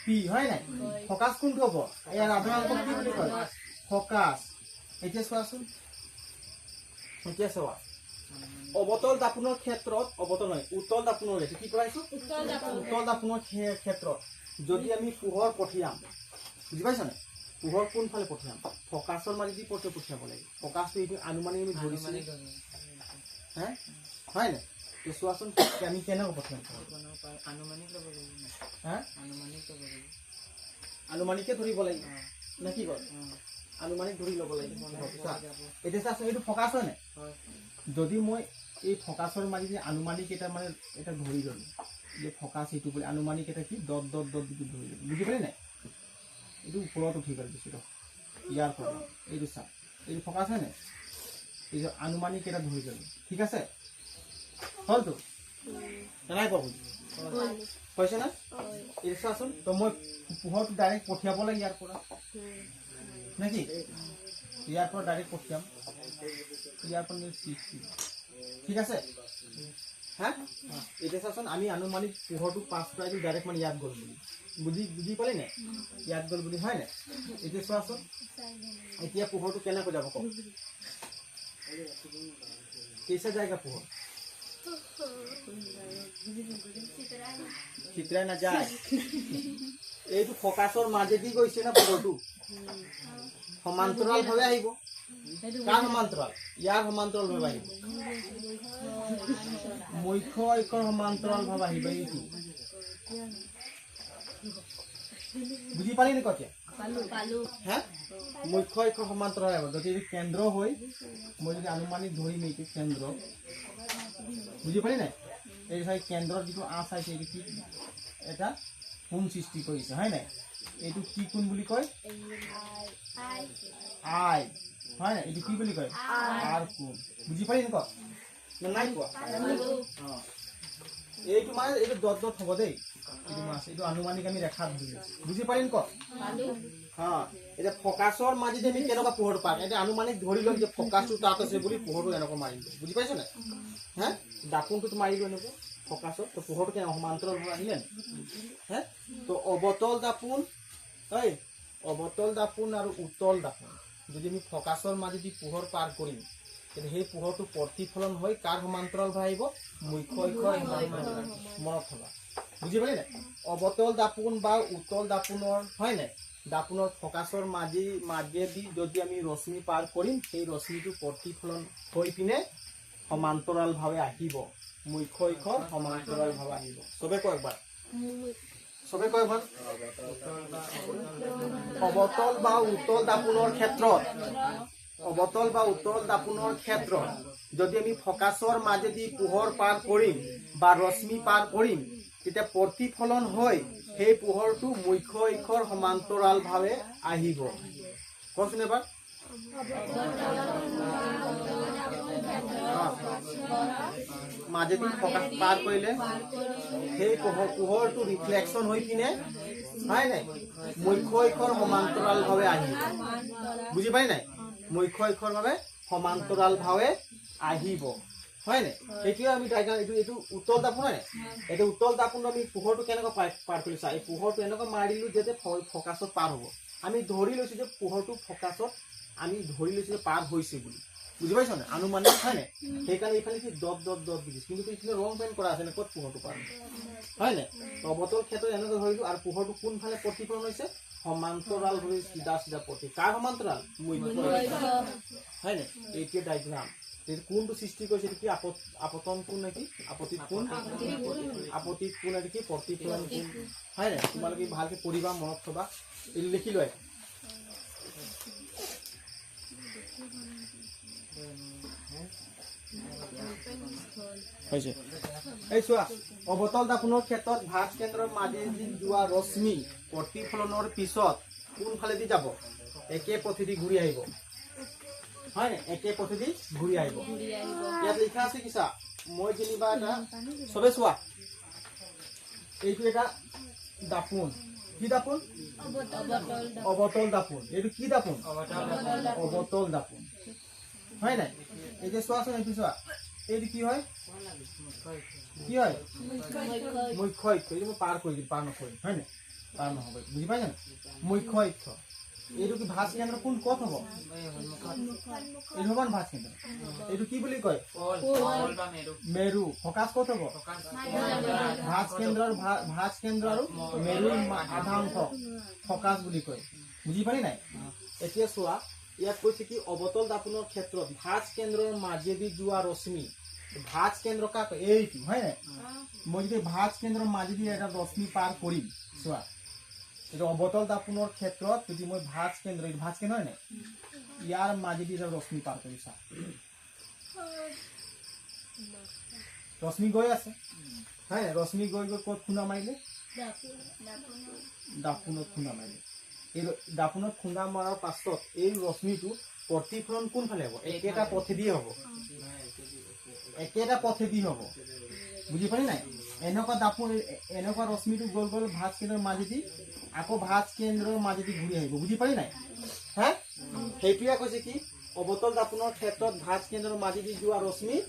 পি হয় নাই ফকাছ কোনটো হ'ব ইয়াৰ আধাৰাংশ কি বুলি কয় ফকাছ এতিয়া চোৱাচোন এতিয়া চোৱা অবতল দাপোনৰ ক্ষেত্ৰত অবতল নহয় উত্তল দাপোনৰ কি কৰাইছো উত্তল দাপোনৰ ক্ষেত্ৰত যদি আমি পোহৰ পঠিয়াম বুজি পাইছা নাই পোহৰ কোনফালে পঠিয়াম ফকাছৰ মাজেদি পঠিয়াব লাগে ফকাছটো এইটো আনুমানিক আমি ধৰিছো হে হয় নাই তো চোৱাচোন আমি কেনেকৈ পঠিয়াম আনুমানিকে ধৰিব লাগিব নে কি কয় আনুমানিক ধৰি ল'ব লাগিব এতিয়া চাচোন এইটো ফকাছ হয় নাই যদি মই এই ফকাছৰ মাজেদি আনুমানিক এটা মানে এটা ধৰি ল'লো যে ফকাছ এইটো বুলি আনুমানিক এটা কি ডট ডট ডট ধৰি ল'লো বুজি পালি নাই এইটো ওপৰত উঠি গ'ল বেছি ইয়াৰ পৰা এইটো চা এইটো ফকাছ হয় নাই এই আনুমানিক এটা ধৰি ল'লো ঠিক আছে হ'লতো নাই পাব কৈছে না এই চাচোন তো মই পোহৰটো ডাইৰেক্ট পঠিয়াব লাগে ইয়াৰ পৰা নাকি ইয়াৰ পৰা ডাইৰেক্ট পঠিয়াম ইয়াৰ পৰা ঠিক আছে হা এতিয়া চাচোন আমি আনুমানিক পোহৰটো পাছ কৰাই দিওঁ ডাইৰেক্ট মানে ইয়াত গ'ল বুলি বুজি পালি নাই ইয়াত গ'ল বুলি হয় নাই এতিয়া চোৱাচোন এতিয়া পোহৰটো কেনেকৈ যাব কওক কেইচা জায়গা পোহৰ চিত্ৰাই নাযায় এইটো ফকাছৰ মাজেদি গৈছে না পোহৰটো সমান্তৰাল ভাৱে আহিব কাৰ সমান্তৰাল ইয়াৰ সমান্তৰাল ভাৱে আহিব মুখ্য অক্ষৰ সমান্তৰাল ভাৱে আহিব এইটো বুজি পালি নে কতিয়া হা মুখ্য অক্ষৰ সমান্তৰাল আহিব যদি এইটো কেন্দ্ৰ হৈ মই যদি আনুমানিক ধৰিম এইটো কেন্দ্ৰ বুজি পালি নাই এই চাই কেন্দ্ৰৰ যিটো আঁচ আছে এইটো কি এটা কোণ সৃষ্টি কৰিছে হয় নাই এইটো কি কোণ বুলি কয় আই হয় নাই এইটো কি বুলি কয় আৰ কোণ বুজি পালি নে নাই কোৱা এইটো মানে এইটো ডট ডট হ'ব দেই এইটো মাছ এইটো আনুমানিক আমি ৰেখা ধৰি বুজি পাৰিম ক হা এতিয়া ফকাছৰ মাজেদি আমি কেনেকুৱা পোহৰটো পাম এতিয়া আনুমানিক ধৰি ল'ম যে ফকাছটো তাত আছে বুলি পোহৰটো এনেকুৱা মাৰিম বুজি পাইছ নাই হা দাপোনটো মাৰিলো এনেকুৱা ফকাছৰ তো পোহৰটো কেনেকুৱা সমান্তৰাল হৈ আহিলে হে তো অবতল দাপোন অবতল দাপোন আৰু উত্তল দাপোন যদি আমি ফকাছৰ মাজেদি পোহৰ পাৰ কৰিম তেতিয়া সেই পোহৰটো প্ৰতিফলন হৈ কাৰ সমান্তৰাল হৈ আহিব মুখ্য অক্ষৰ মনত থবা বুজি পালি নাই অবতল দাপোন বা উত্তল দাপোনৰ হয় নাই দাপোনৰ ফকাছৰ মাজেদি যদি আমি ৰশ্মি পাৰ কৰিম সেই ৰশ্মিটো প্ৰতিফলন হৈ পিনে সমান্তৰাল ভাৱে আহিব মুখ্য অক্ষৰ সমান্তৰাল ভাৱে আহিব চবে কয় একবাৰ অবতল বা উত্তল দাপোনৰ ক্ষেত্ৰত যদি আমি ফকাছৰ মাজেদি পোহৰ পাৰ কৰিম বা ৰশ্মি পাৰ কৰিম তেতিয়া প্ৰতিফলন হৈ সেই পোহৰটো মুখ্য অক্ষৰ সমান্তৰাল ভাৱে আহিব কচোন এবাৰ মাজেদি ফকাছ পাৰ কৰিলে সেই পোহৰটো ৰিফ্লেকশ্যন হৈ পিনে হয় নাই মুখ্য অক্ষৰ সমান্তৰাল ভাৱে আহিব বুজি পাই নাই মুখ্য অক্ষৰ ভাৱে সমান্তৰাল ভাৱে আহিব হয় নাই সেইটোৱে আমি এইটো উত্তল দাপোন হয় নাই এইটো উত্তল দাপোন আমি পোহৰটো কেনেকৈ পাৰ কৰিলো চা এই পোহৰটো এনেকৈ মাৰিলো যে ফকাছত পাৰ হ'ব আমি ধৰি লৈছো যে পোহৰটো ফকাছত আমি ধৰি লৈছো যে পাৰ হৈছে বুলি বুজি পাইছ নাই আনুমানিক হয় নাই সেইকাৰণে এইফালে কি ডট ডট ডট দিছে কিন্তু এইফালে ৰং পেইণ্ট কৰা আছে ক'ত পোহৰটো পাৰ হয় নাই অবতল ক্ষেত্ৰত এনেকৈ ধৰিলো আৰু পোহৰটো কোনফালে প্ৰতিফলন হৈছে সমান্তৰালভাৱে চিধা চিধা পথে কাৰ সমান্তৰাল মুখ্য হয় নে এইটোৱে ডাইগ্ৰাম কোনটো সৃষ্টি কৰিছে কি আপতন কোণ নেকি আপতিত কোণ আৰু কি প্ৰতিফলন কোণ হয় নে তোমালোকে ভালকে পঢ়িবা মনত থবা এই লিখি লোৱা হৈছে এই চোৱা অৱতল দাপোনৰ ক্ষেত্ৰত ভাঁজ কেন্দ্ৰৰ মাজেদি যোৱা ৰশ্মি প্ৰতিফলনৰ পিছত কোনফালেদি যাব একে পথেদি ঘূৰি আহিব হয় একে পথেদি ঘূৰি আহিব ইয়াত লিখা আছে কি চা মই যেনিবা এটা চবে চোৱা এইটো এটা দাপোন কি দাপোন অৱতল দাপোন এইটো কি দাপোন অৱতল দাপোন হয় নাই এতিয়া চোৱাচোন এইটো চোৱা এইটো কি হয় মুখ্য অক্ষ এইটো মই পাৰ কৰি দিম পাৰ নকৰিম হয় নাই পাৰ নহ'ব বুজি পাই জানো মুখ্য অক্ষ এইটো কি ভাঁজ কেন্দ্ৰ কোন ক'ত হ'ব এইটো হ'ব ভাঁজ কেন্দ্ৰ এইটো কি বুলি কয় মেৰু ফকাচ ক'ত হ'ব ভাঁজ কেন্দ্ৰ আৰু মেৰুৰ আধা অংশ ফকাচ বুলি কয় বুজি পালি নাই এতিয়া চোৱা ইয়াত কৈছে কি অৱতল দাপোনৰ ক্ষেত্ৰত ভাঁজ কেন্দ্ৰৰ মাজেদি যোৱা ৰশ্মি ভাঁজ কেন্দ্ৰ কাক এইটো হয় নাই মই যদি ভাঁজ কেন্দ্ৰৰ মাজেদি এটা ৰশ্মি পাৰ কৰিম চোৱা এইটো অৱতল দাপোনৰ ক্ষেত্ৰত যদি মই ভাঁজ কেন্দ্ৰ হয় নাই ইয়াৰ মাজেদি এটা ৰশ্মি পাৰ কৰি চা ৰশ্মি গৈ আছে হয় ৰশ্মি গৈ ক'ত খুন্দা মাৰিলে দাপোনত খুন্দা মাৰিলে এই দাপোনত খুন্দা মৰাৰ পাছত এই ৰশ্মিটো প্ৰতিফলন কোনফালে হ'ব একেটা পথেদি হ'ব বুজি পালি নাই এনেকুৱা দাপোন এনেকুৱা ৰশ্মিটো গ'ল ভাঁজ কেন্দ্ৰৰ মাজেদি আকৌ ভাঁজ কেন্দ্ৰৰ মাজেদি ঘূৰি আহিব বুজি পালি নাই হা সেইটোৱে কৈছে কি অৱতল দাপোনৰ ক্ষেত্ৰত ভাঁজ কেন্দ্ৰৰ মাজেদি যোৱা ৰশ্মি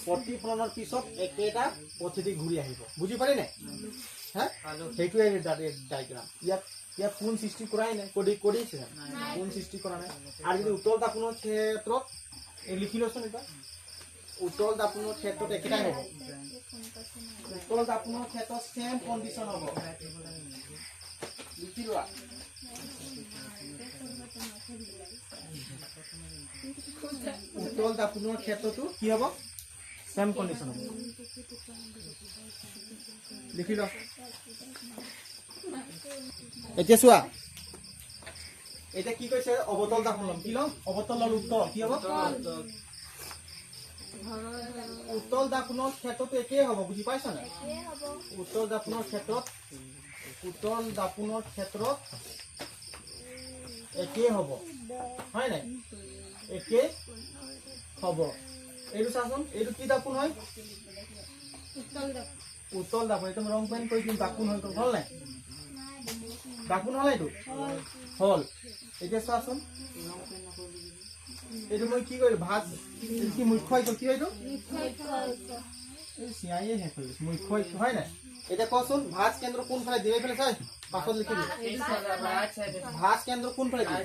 প্ৰতিফলনৰ পিছত একেটা পথেদি ঘূৰি আহিব বুজি পালি নাই হা সেইটোৱে ডাইগ্ৰাম ইয়াত কোন সৃষ্টি কৰাই নাই কৰিছে কোন সৃষ্টি কৰা নাই আৰু যদি উত্তল দাপোনৰ ক্ষেত্ৰত লিখি লৈছোন এটা উত্তল দাপোনৰ ক্ষেত্ৰত একেটাই হ'ব উত্তল দাপোনৰ ক্ষেত্ৰত সেম কণ্ডিশ্যন হ'ব লিখি লোৱা উত্তল দাপোনৰ ক্ষেত্ৰতো কি হ'ব সেম কণ্ডিশ্যন হ'ব লিখি লোৱা এতিয়া চোৱা এতিয়া কি কৈছে অৱতল দাপোন ল'ম কি ল'ম অৱতল ল'ম উত্তল কি হ'ব উত্তল দাপোনৰ ক্ষেত্ৰতো একেই হ'ব বুজি পাইছা নাই উত্তল দাপোনৰ ক্ষেত্ৰত একেই হ'ব হয় নাই একেই হ'ব এইটো চাচোন এইটো কি দাপোন হয় উত্তল দাপোন এইটো ৰং পেইণ্ট কৰি দিম দাপোন হ'ল হ'ল নাই দাপোন হ'ল এইটো হ'ল এতিয়া চোৱাচোন এইটো মই কি কৰিলো ভাঁজ কি মুখ্য অক্ষ কি এইটো চিঞাইয়ে শেষ হৈ গৈছে মুখ্য অক্ষ হয় নাই এতিয়া কচোন ভাঁজ কেন্দ্ৰ কোনফালে দিয়ে এইফালে চাই পাছত লিখি দিম ভাঁজ কেন্দ্ৰ কোনফালে দিয়ে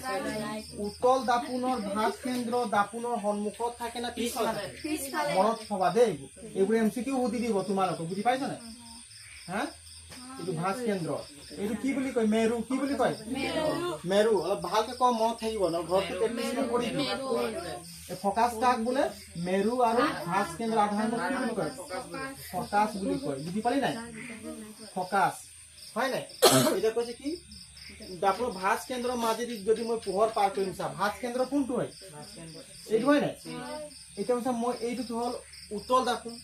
উত্তল দাপোনৰ ভাঁজ কেন্দ্ৰ দাপোনৰ সন্মুখত থাকে না পিছফালে মনত থবা দেই এইবোৰ MCQ সুধি দিব তোমালোকক বুজি পাইছা নাই হা এইটো ভাঁজ কেন্দ্ৰ এইটো কি বুলি কয় মেৰু কি বুলি কয় মেৰু অলপ ভালকে কম মনত থাকিব ন ঘৰটো প্ৰেক্টিছ কৰি দিও এই ফকাস কাক বোলে মেৰু আৰু ভাঁজ কেন্দ্ৰ আধাৰ কি বুলি কয় ফকাস বুলি কয় বুজি পালি নাই ফকাস হয় নাই এটা কৈছে কি দাপোনৰ ভাঁজ কেন্দ্ৰৰ মাজেদি যদি মই পোহৰ পাৰ কৰিম চা ভাঁজ কেন্দ্ৰ কোনটো হয় এইটো হয় নাই এটা কৈছে মই এইটো হ'ল উত্তল দাপোন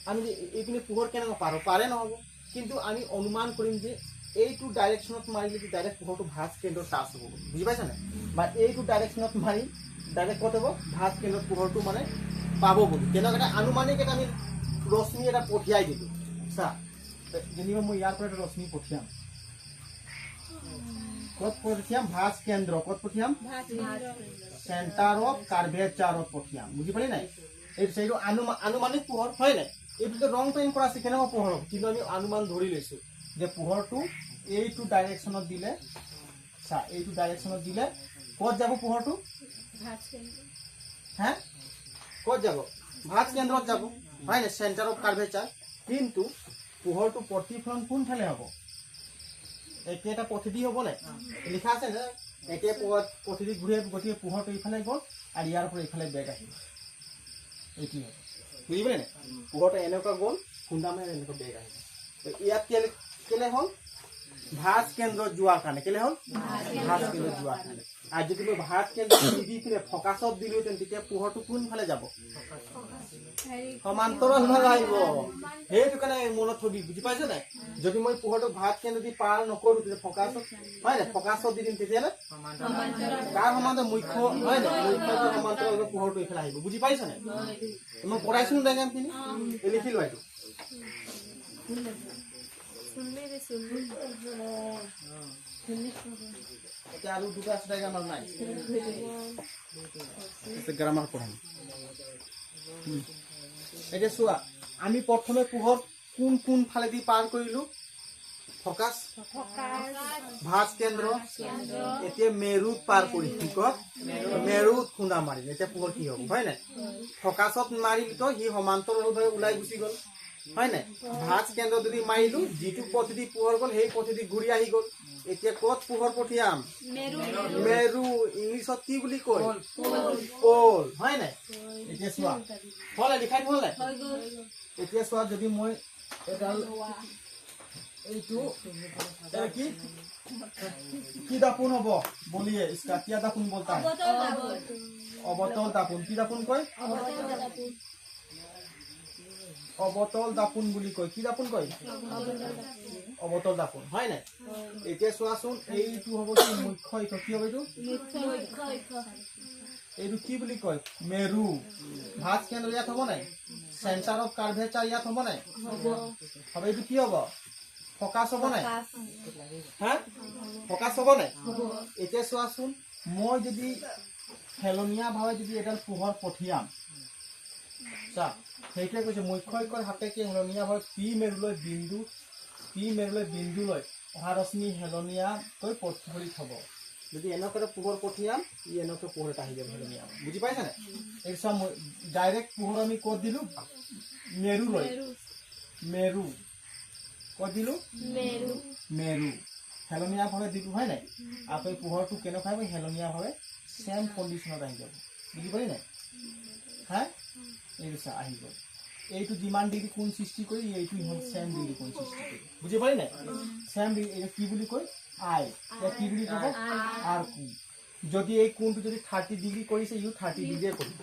আমি এইপিনে পোহৰ কেনেকৈ পাৰে নহ'ব কিন্তু আমি অনুমান কৰিম যে এইটো ডাইৰেকশ্যনত মাৰিলে কি ডাইৰেক্ট পোহৰটো ভাঁজ কেন্দ্ৰৰ টাচ হ'ব বুজি পাইছা নাই বা এইটো ডাইৰেকশ্যনত মাৰি ডাইৰেক্ট ক'ত হ'ব ভাঁজ কেন্দ্ৰত পোহৰটো মানে পাব বুলি তেনেকুৱা এটা আনুমানিক এটা আমি ৰশ্মি এটা পঠিয়াই দিলোঁ চা যেনিবা মই ইয়াৰ পৰা এটা ৰশ্মি পঠিয়াম ক'ত পঠিয়াম ভাঁজ কেন্দ্ৰ ক'ত পঠিয়াম চেণ্টাৰ অফ কাৰ্ভেচাৰত পঠিয়াম বুজি পালি নাই এইটো সেইটো আনুমানিক পোহৰ হয় নাই এইটো ৰং পেইণ্ট কৰা আছে কেনেকুৱা পোহৰ হ'ব কিন্তু আমি অনুমান ধৰি লৈছোঁ যে পোহৰটো এইটো ডাইৰেকশ্যনত দিলে চা এইটো ডাইৰেকশ্যনত দিলে ক'ত যাব পোহৰটো হা ক'ত যাব ভাঁজ কেন্দ্ৰত যাব হয় নাই চেণ্টাৰ অফ কাৰ্ভেচাৰ কিন্তু পোহৰটো প্ৰতিফলন কোনফালে হ'ব একে এটা পথেদি হ'ব নাই লিখা আছে না একে পথেদি ঘূৰে গতিকে পোহৰটো এইফালে গ'ল আৰু ইয়াৰ পৰা এইফালে বেগ আহিব এইটো হ'ব বুজি পালে নাই পোহৰটো এনেকুৱা গ'ল খুন্দা মাৰি এনেকুৱা বেগ আহিব ইয়াত কেলে হ'ল ভাজ কেন্দ্ৰত যোৱাৰ কাৰণে কেলে হ'ল ভাজ কেন্দ্ৰত যোৱাৰ কাৰণে আৰু যদি মই ভাজ কেন্দ্ৰত নিদি পিনে ফকাছত দিলোহেঁতেন তেতিয়া পোহৰটো কোনফালে যাব সমান্তৰাল ভাৱে আহিব সেইটো কাৰণে মনত থবি বুজি পাইছে নাই যদি মই পোহৰটো ভাজ কেন্দ্ৰ দি পাৰ নকৰো তেতিয়া ফকাছত হয় নাই ফকাছত দি দিম তেতিয়াহ'লে কাৰ সমান্তৰাল মুখ্য হয় নাই মুখ্য সমান্তৰাল পোহৰটো এইফালে আহিব বুজি পাইছে নাই মই পঢ়াইছো ডাইগ্ৰামখিনি লিখি লোৱা এইটো এতিয়া আৰু দুটা আছে ডাইগ্ৰাম আৰু নাই গ্ৰামাৰ পঢ়াম এতিয়া চোৱা আমি প্ৰথমে পোহৰ কোন ফালেদি পাৰ কৰিলো ফকাছ ভাজ কেন্দ্ৰ এতিয়া মেৰুত পাৰ কৰি মেৰুত খুন্দা মাৰিলে এতিয়া পোহৰ কি হ'ব হয় নাই ফকাছত মাৰিলেতো সি সমান্তৰালভাৱে ওলাই গুচি গ'ল হয় নাই ভাজ কেন্দ্ৰ যদি মাৰিলো যিটো পথেদি পোহৰ গ'ল সেই পথেদি ঘূৰি আহি গ'ল এতিয়া ক'ত পোহৰ পঠিয়াম মেৰু ইংলিছত কি বুলি কয় পল হয় নাই এতিয়া চোৱা হ'ল লিখাই হ'ল নাই এতিয়া চোৱা যদি মই এডাল এইটো কি দাপোন হ'ব বলিয়ে इसका क्या दापुन बोलता है অবতল দাপোন কি দাপোন কয় অবতল দাপোন বুলি কয় কি দাপোন কয় অবতল দাপোন হয় নাই এতিয়া চোৱাচোন এইটো হ'ব কি মুখ্য ইক কি হ'ব এইটো কি বুলি কয় মেৰু ভাজ কেন্দ্ৰ ইয়াত হ'ব নাই চেণ্টাৰ অফ কাৰ্ভেচাৰ ইয়াত হ'ব নাই হ'ব এইটো কি হ'ব ফকাছ হ'ব নাই হা ফকাছ হ'ব নাই এতিয়া চোৱাচোন মই যদি হেলনীয়াভাৱে যদি এডাল পোহৰ পঠিয়াম চা সেইটোৱে কৈছে মুখ্য ইকৰ সাপেক্ষে হেলনীয়াভাৱে পি মেৰুলৈ বিন্দুলৈ অহা ৰশ্মি হেলনীয়াকৈ প্ৰতিফলিত হ'ব যদি এনেকৈ পোহৰ পঠিয়াম ই এনেকৈ পোহৰ এটা আহি যাব হেলনীয়া বুজি পাইছে নাই এই চোৱা ডাইৰেক্ট পোহৰ আমি ক'ত দিলোঁ মেৰুলৈ মেৰু ক'ত দিলোঁ মেৰু হেলনীয়াভাৱে দিলোঁ হয় নাই আকৌ পোহৰটো কেনেকুৱা হ'ব হেলনীয়াভাৱে চেম কণ্ডিশ্যনত আহি যাব বুজি পালি নাই হা এইটো চা আহি গ'ল এইটো যিমান ডিগ্ৰী কোণ সৃষ্টি কৰি এইটো হ'ল চেম ডিগ্ৰী কোণ সৃষ্টি কৰি বুজি পালি নাই চেম ডিগ্ৰী এইটো কি বুলি কয় আই এতিয়া কি বুলি ক'ব আৰ কোণ যদি এই কোণটো যদি 30 ডিগ্ৰী কৰিছে ইউ 30 ডিগ্ৰীয়ে কৰিব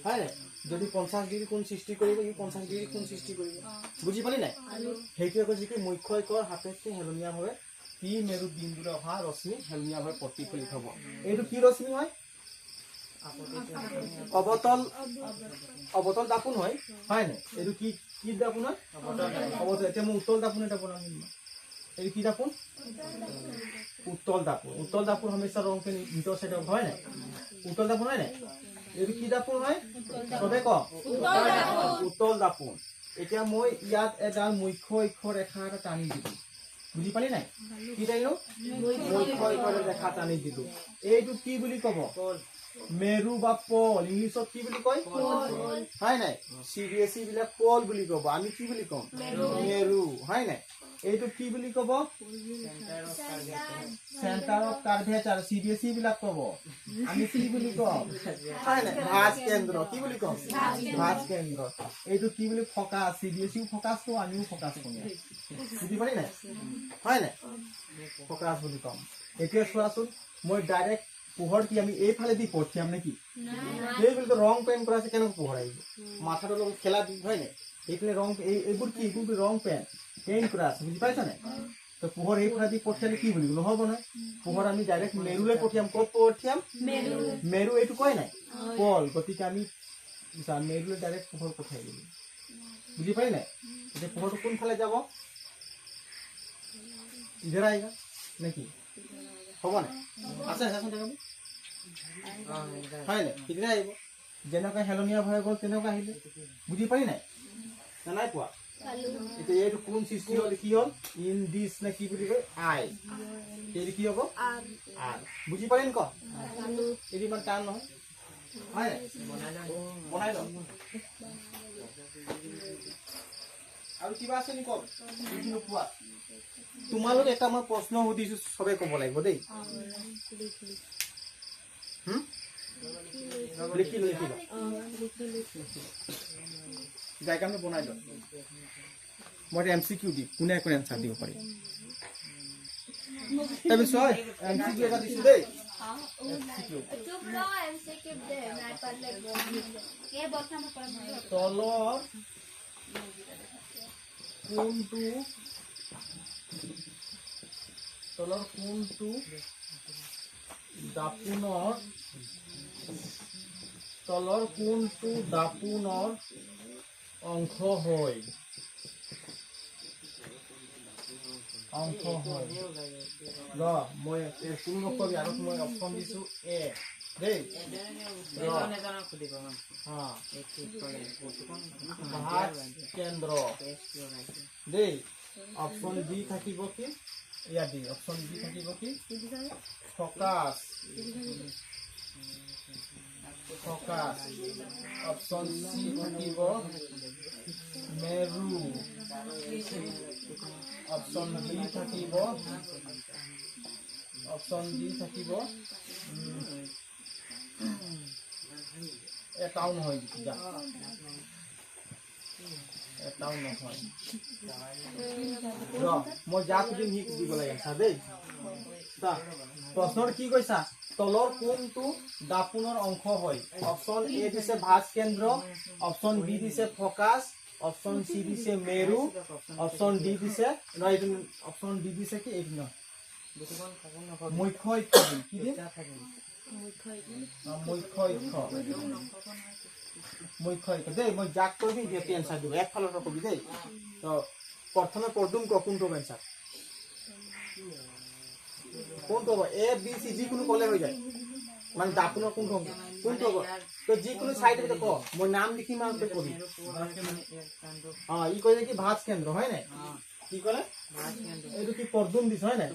হয় নাই যদি 50 ডিগ্ৰী কোণ সৃষ্টি কৰিব ইউ 50 ডিগ্ৰী কোণ সৃষ্টি কৰিব বুজি পালি নাই সেইটোৱে কৈছে কি মুখ্য ইকৰ সাপেক্ষে হেলনীয়াভাৱে পি মেৰু বিন্দুলৈ অহা ৰশ্মি হেলনীয়াভাৱে প্ৰতিফলিত হ'ব এইটো কি ৰশ্মি হয় অবতল দাপোন হয় হয় নাই এইটো কি দাপোন হয় অবতল এতিয়া মই উত্তল দাপোন এটা বনাম এইটো কি দাপোন উত্তল দাপোন হমেশা ৰং পে ভিতৰ সাইড হয় নাই উত্তল দাপোন হয় নাই এইটো কি দাপোন হয় সবে ক উত্তল দাপোন এতিয়া মই ইয়াত এডাল মুখ্য ইকৰ ৰেখা এটা টানি দিলো বুজি পালি নাই কি টানিলো মুখ্য ইকৰ ৰেখা টানি দিলো এইটো কি বুলি ক'ব মেৰু বা পল ইংলিছত কি বুলি কয় হয় নাই CBSE বিলাক পল বুলি ক'ব আমি কি বুলি কম মেৰু হয় নাই এইটো কি বুলি ক'ব চেণ্টাৰ অফ কাৰ্ভেচাৰ CBSE বিলাক ক'ব আমি কি বুলি কম হয় নাই ভাজ কেন্দ্ৰ কি বুলি কম ভাজ কেন্দ্ৰ এইটো কি বুলি ফকাছ CBSE ফকাছ কওঁ আমিও ফকাছ কওঁ বুজি পালি নাই হয় নাই ফকাছ বুলি কম এতিয়া চোৱাচোন মই ডাইৰেক্ট পোহৰ কি আমি এইফালে দি পঠিয়াম নেকি এইগুলো তো রং পেন করা আছে কেন পোহর আইব মাথাটা লগত খেলা দি হয় না এইখানে রং এইগুলো কি এগুলো রং পেন পেন করা আছে বুঝি পাইছ না তো পোহর এইফালে দি পঠিয়ালে কি বলি নহব না পোহর আমি ডাইরেক্ট মেরুলে পঠিয়াম কত পঠিয়াম মেরু এইটু কয় নাই পল গতিকে আমি মেরুলে ডাইরেক্ট পোহর পঠিয়াই দিম বুঝি পাই না যে পোহরটো কোন ফালে যাব ইধর আইগা নাকি হ'ব না আছে এখন দেখাবি হয় না কিদিনা আহিব যেনেকৈ হেলনীয়া ভয় গ'ল তেনেকৈ আহিলে বুজি পাৰি নাই নাই পোৱা এতিয়া এইটো কোন সৃষ্টি হ'ল কি হ'ল ইন দিছ নে কি বুলি কয় আই এইটো কি হ'ব আৰ বুজি পাৰিম ক এইটো ইমান টান নহয় হয় বনাই ল আৰু কিবা আছে নি কওক বুজি নোপোৱা তোমালোক এটা মই প্ৰশ্ন সুধিছো সবে ক'ব লাগিব দেই লিখি লো ডাইগ্ৰামটো বনাই লওঁ মই MCQ দি কোনে কোনে এনসাৰ দিব পাৰিব তাৰপিছত MCQ এটা দিছো দেই তলৰ কোনটো দাপোনৰ অংশ হয় মই তুমি নকবি আৰু মই অপশ্যন দিছো এ দেই কেন্দ্ৰ দেই অপশ্যন বি থাকিব কি ইয়াত দি অপশ্যন বি থাকিব কি ফকাস অপশ্যন সি থাকিব মেৰু অপশ্যন ডি থাকিব এটাও নহয় এটাও নহয় মই যাক দিম সি দিব লাগে দেই প্ৰশ্নৰ কি কৈছা তলৰ কোনটো দাপোনৰ অংশ হয় অপশ্যন এ দিছে ভাঁজ কেন্দ্ৰ অপশ্যন বি দিছে ফকাস অপশ্যন সি দিছে মেৰু অপশ্যন ডি দিছে অপশ্যন ডি দিছে কি এইটো নহয় মুখ্য কি দিম মুখ্য দেই মই যাক কৰিবি সিহঁতে এনসাৰ দিব একফালৰ পৰা কবি দেই তো প্ৰথমে পঢ়িম কোনটো এনসাৰ কোনটো হ'ব এ বি চি যিকোনো ক'লে হৈ যায় মানে দাপোনৰ কোনটো হ'ব তো যিকোনো চাইডে ক মই নাম লিখিম আৰু তই কবি ই কৈছে কি ভাঁজ কেন্দ্ৰ হয় নাই কি ক'লে এইটো কি পৰ্দুম দিছ হয় নাই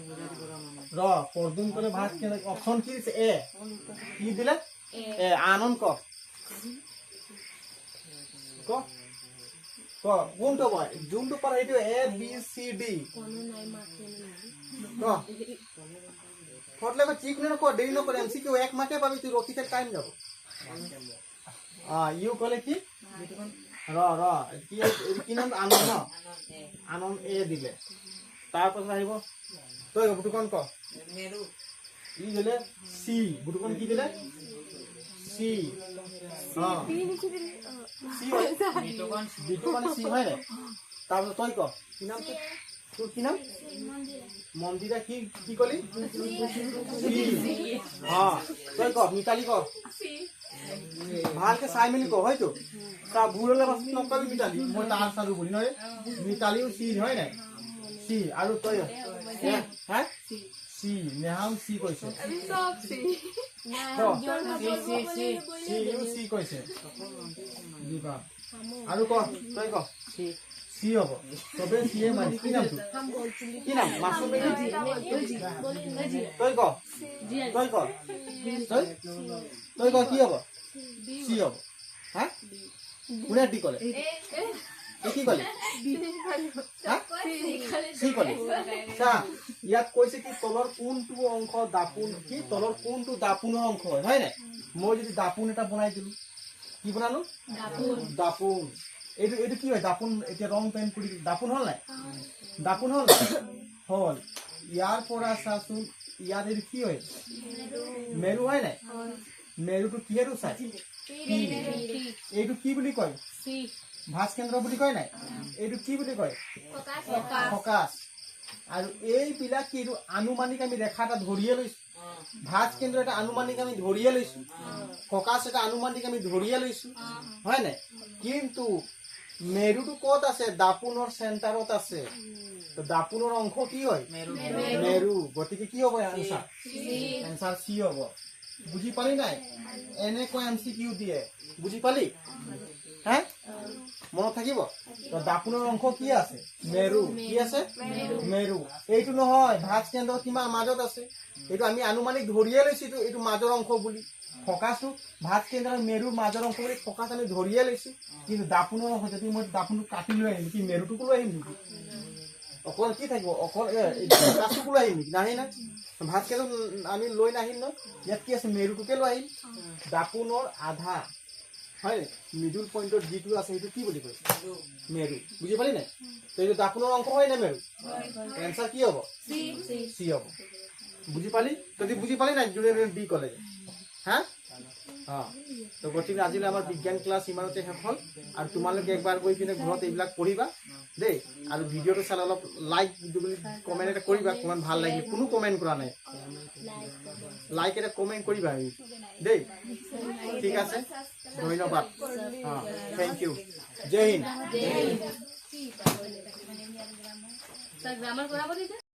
পৰ্দুম ক'লে ভাঁজ কেন্দ্ৰ অপশ্যন কি দিছে এ কি দিলে এ আনন্দ ক কোনটো হ'ব যোনটো পাৰা এইটো এ বি চি ডি যিকোনো নক দেৰি নকৰে MCQ এক মাকে পাবি তুই ৰখি থাক টাইম যাব ইউ ক'লে কি কি নাম আনন্দ ন আনন্দ এ দিলে তাৰপাছত আহিব তই বুটুকন ক ই দিলে চি বুটুকন কি দিলে চি চি হয় নাই তাৰপিছত তই ক কি নাম তোৰ কি নাম মন্দিৰা কি কলি তই ক মিতালী ক ভালকে চাই মেলি ক হয়তো তা ভুল হলে নকবি মিতালী মই তাৰ চালো বুলি নহয় মিতালীও চি হয় নাই চি আৰু তই হা চি নেহাও চি কৈছে চি কৈছে আৰু ক তই ক চি হ'ব চবে চিয়ে মানে কি নামটো কি নাম মাছুম তই ক কি হ'ব চি হ'ব হা কোনে ডি ক'লে কি ক'লে চি ক'লে ইয়াত কৈছে কি তলৰ কোনটো অংশ দাপোন কি তলৰ কোনটো দাপোনৰ অংশ হয় নাই মই যদি দাপোন এটা বনাই দিলো কি বনালো দাপোন এইটো কি হয় দাপোন এতিয়া ৰং পেইণ্ট কৰি দাপোন হ'ল নাই দাপোন হ'ল হ'ল ইয়াৰ পৰা চাচোন ইয়াত এইটো কি হয় মেৰু হয় নাই মেৰুটো কিহেতু চাই এইটো কি বুলি কয় ভাঁজ কেন্দ্ৰ বুলি কয় নাই এইটো কি বুলি কয় ফকাস আৰু এইবিলাক কি এইটো আনুমানিক আমি ৰেখা এটা ধৰিয়ে লৈছো ভাঁজ কেন্দ্ৰ এটা আনুমানিক আমি ধৰিয়ে লৈছো ফকাস এটা আনুমানিক আমি ধৰিয়ে লৈছো হয় নাই কিন্তু মেৰুটো ক'ত আছে দাপোনৰ চেণ্টাৰত আছে তো দাপোনৰ অংশ কি হয় মেৰু গতিকে কি হ'ব এনসাৰ চি হ'ব বুজি পালি নাই এনেকৈ MCQ দিয়ে বুজি পালি হা মনত থাকিব দাপোনৰ অংশ কি আছে মেৰু কি আছে মেৰু এইটো নহয় ভাঁজ কেন্দ্ৰ কিমান মাজত আছে এইটো আমি আনুমানিক ধৰিয়ে লৈছো এইটো মাজৰ অংশ বুলি ফকাসটো ভাঁজ কেন্দ্ৰ মেৰুৰ মাজৰ অংশ বুলি ফকাস আমি ধৰিয়ে লৈছো কিন্তু দাপোনৰ অংশ যদি মই দাপোনটো কাটি লৈ আহিম কি মেৰুটোকো লৈ আহিম নেকি অকল কি থাকিব অকল ক্লাছটো লৈ আহিম নেকি নাহি না ভাতকেইটো আমি লৈ নাহিম ন ইয়াত কি আছে মেৰুটোকে লৈ আহিম দাপোনৰ আধা হয় মিডল পইণ্টত যিটো আছে সেইটো কি বুলি কয় মেৰু বুজি পালি নাই তো এইটো দাপোনৰ অংশ হয় নে মেৰু এনচাৰ কি হ'ব চি হ'ব বুজি পালি যদি বুজি পালি নাই যোনে বি ক'লে হা তো গতিকে আজিলৈ আমাৰ বিজ্ঞান ক্লাছ ইমানতে শেষ হ'ল আৰু তোমালোকে একবাৰ গৈ পিনে ঘৰত এইবিলাক পঢ়িবা দেই আৰু ভিডিঅ'টো চালে অলপ লাইক কমেণ্ট এটা কৰিবা কিমান ভাল লাগিল কোনো কমেণ্ট কৰা নাই লাইক এটা কমেণ্ট কৰিবা দেই ঠিক আছে ধন্যবাদ থেংক ইউ জয় হিন্দ গ্ৰামাৰ কৰাবো দিতে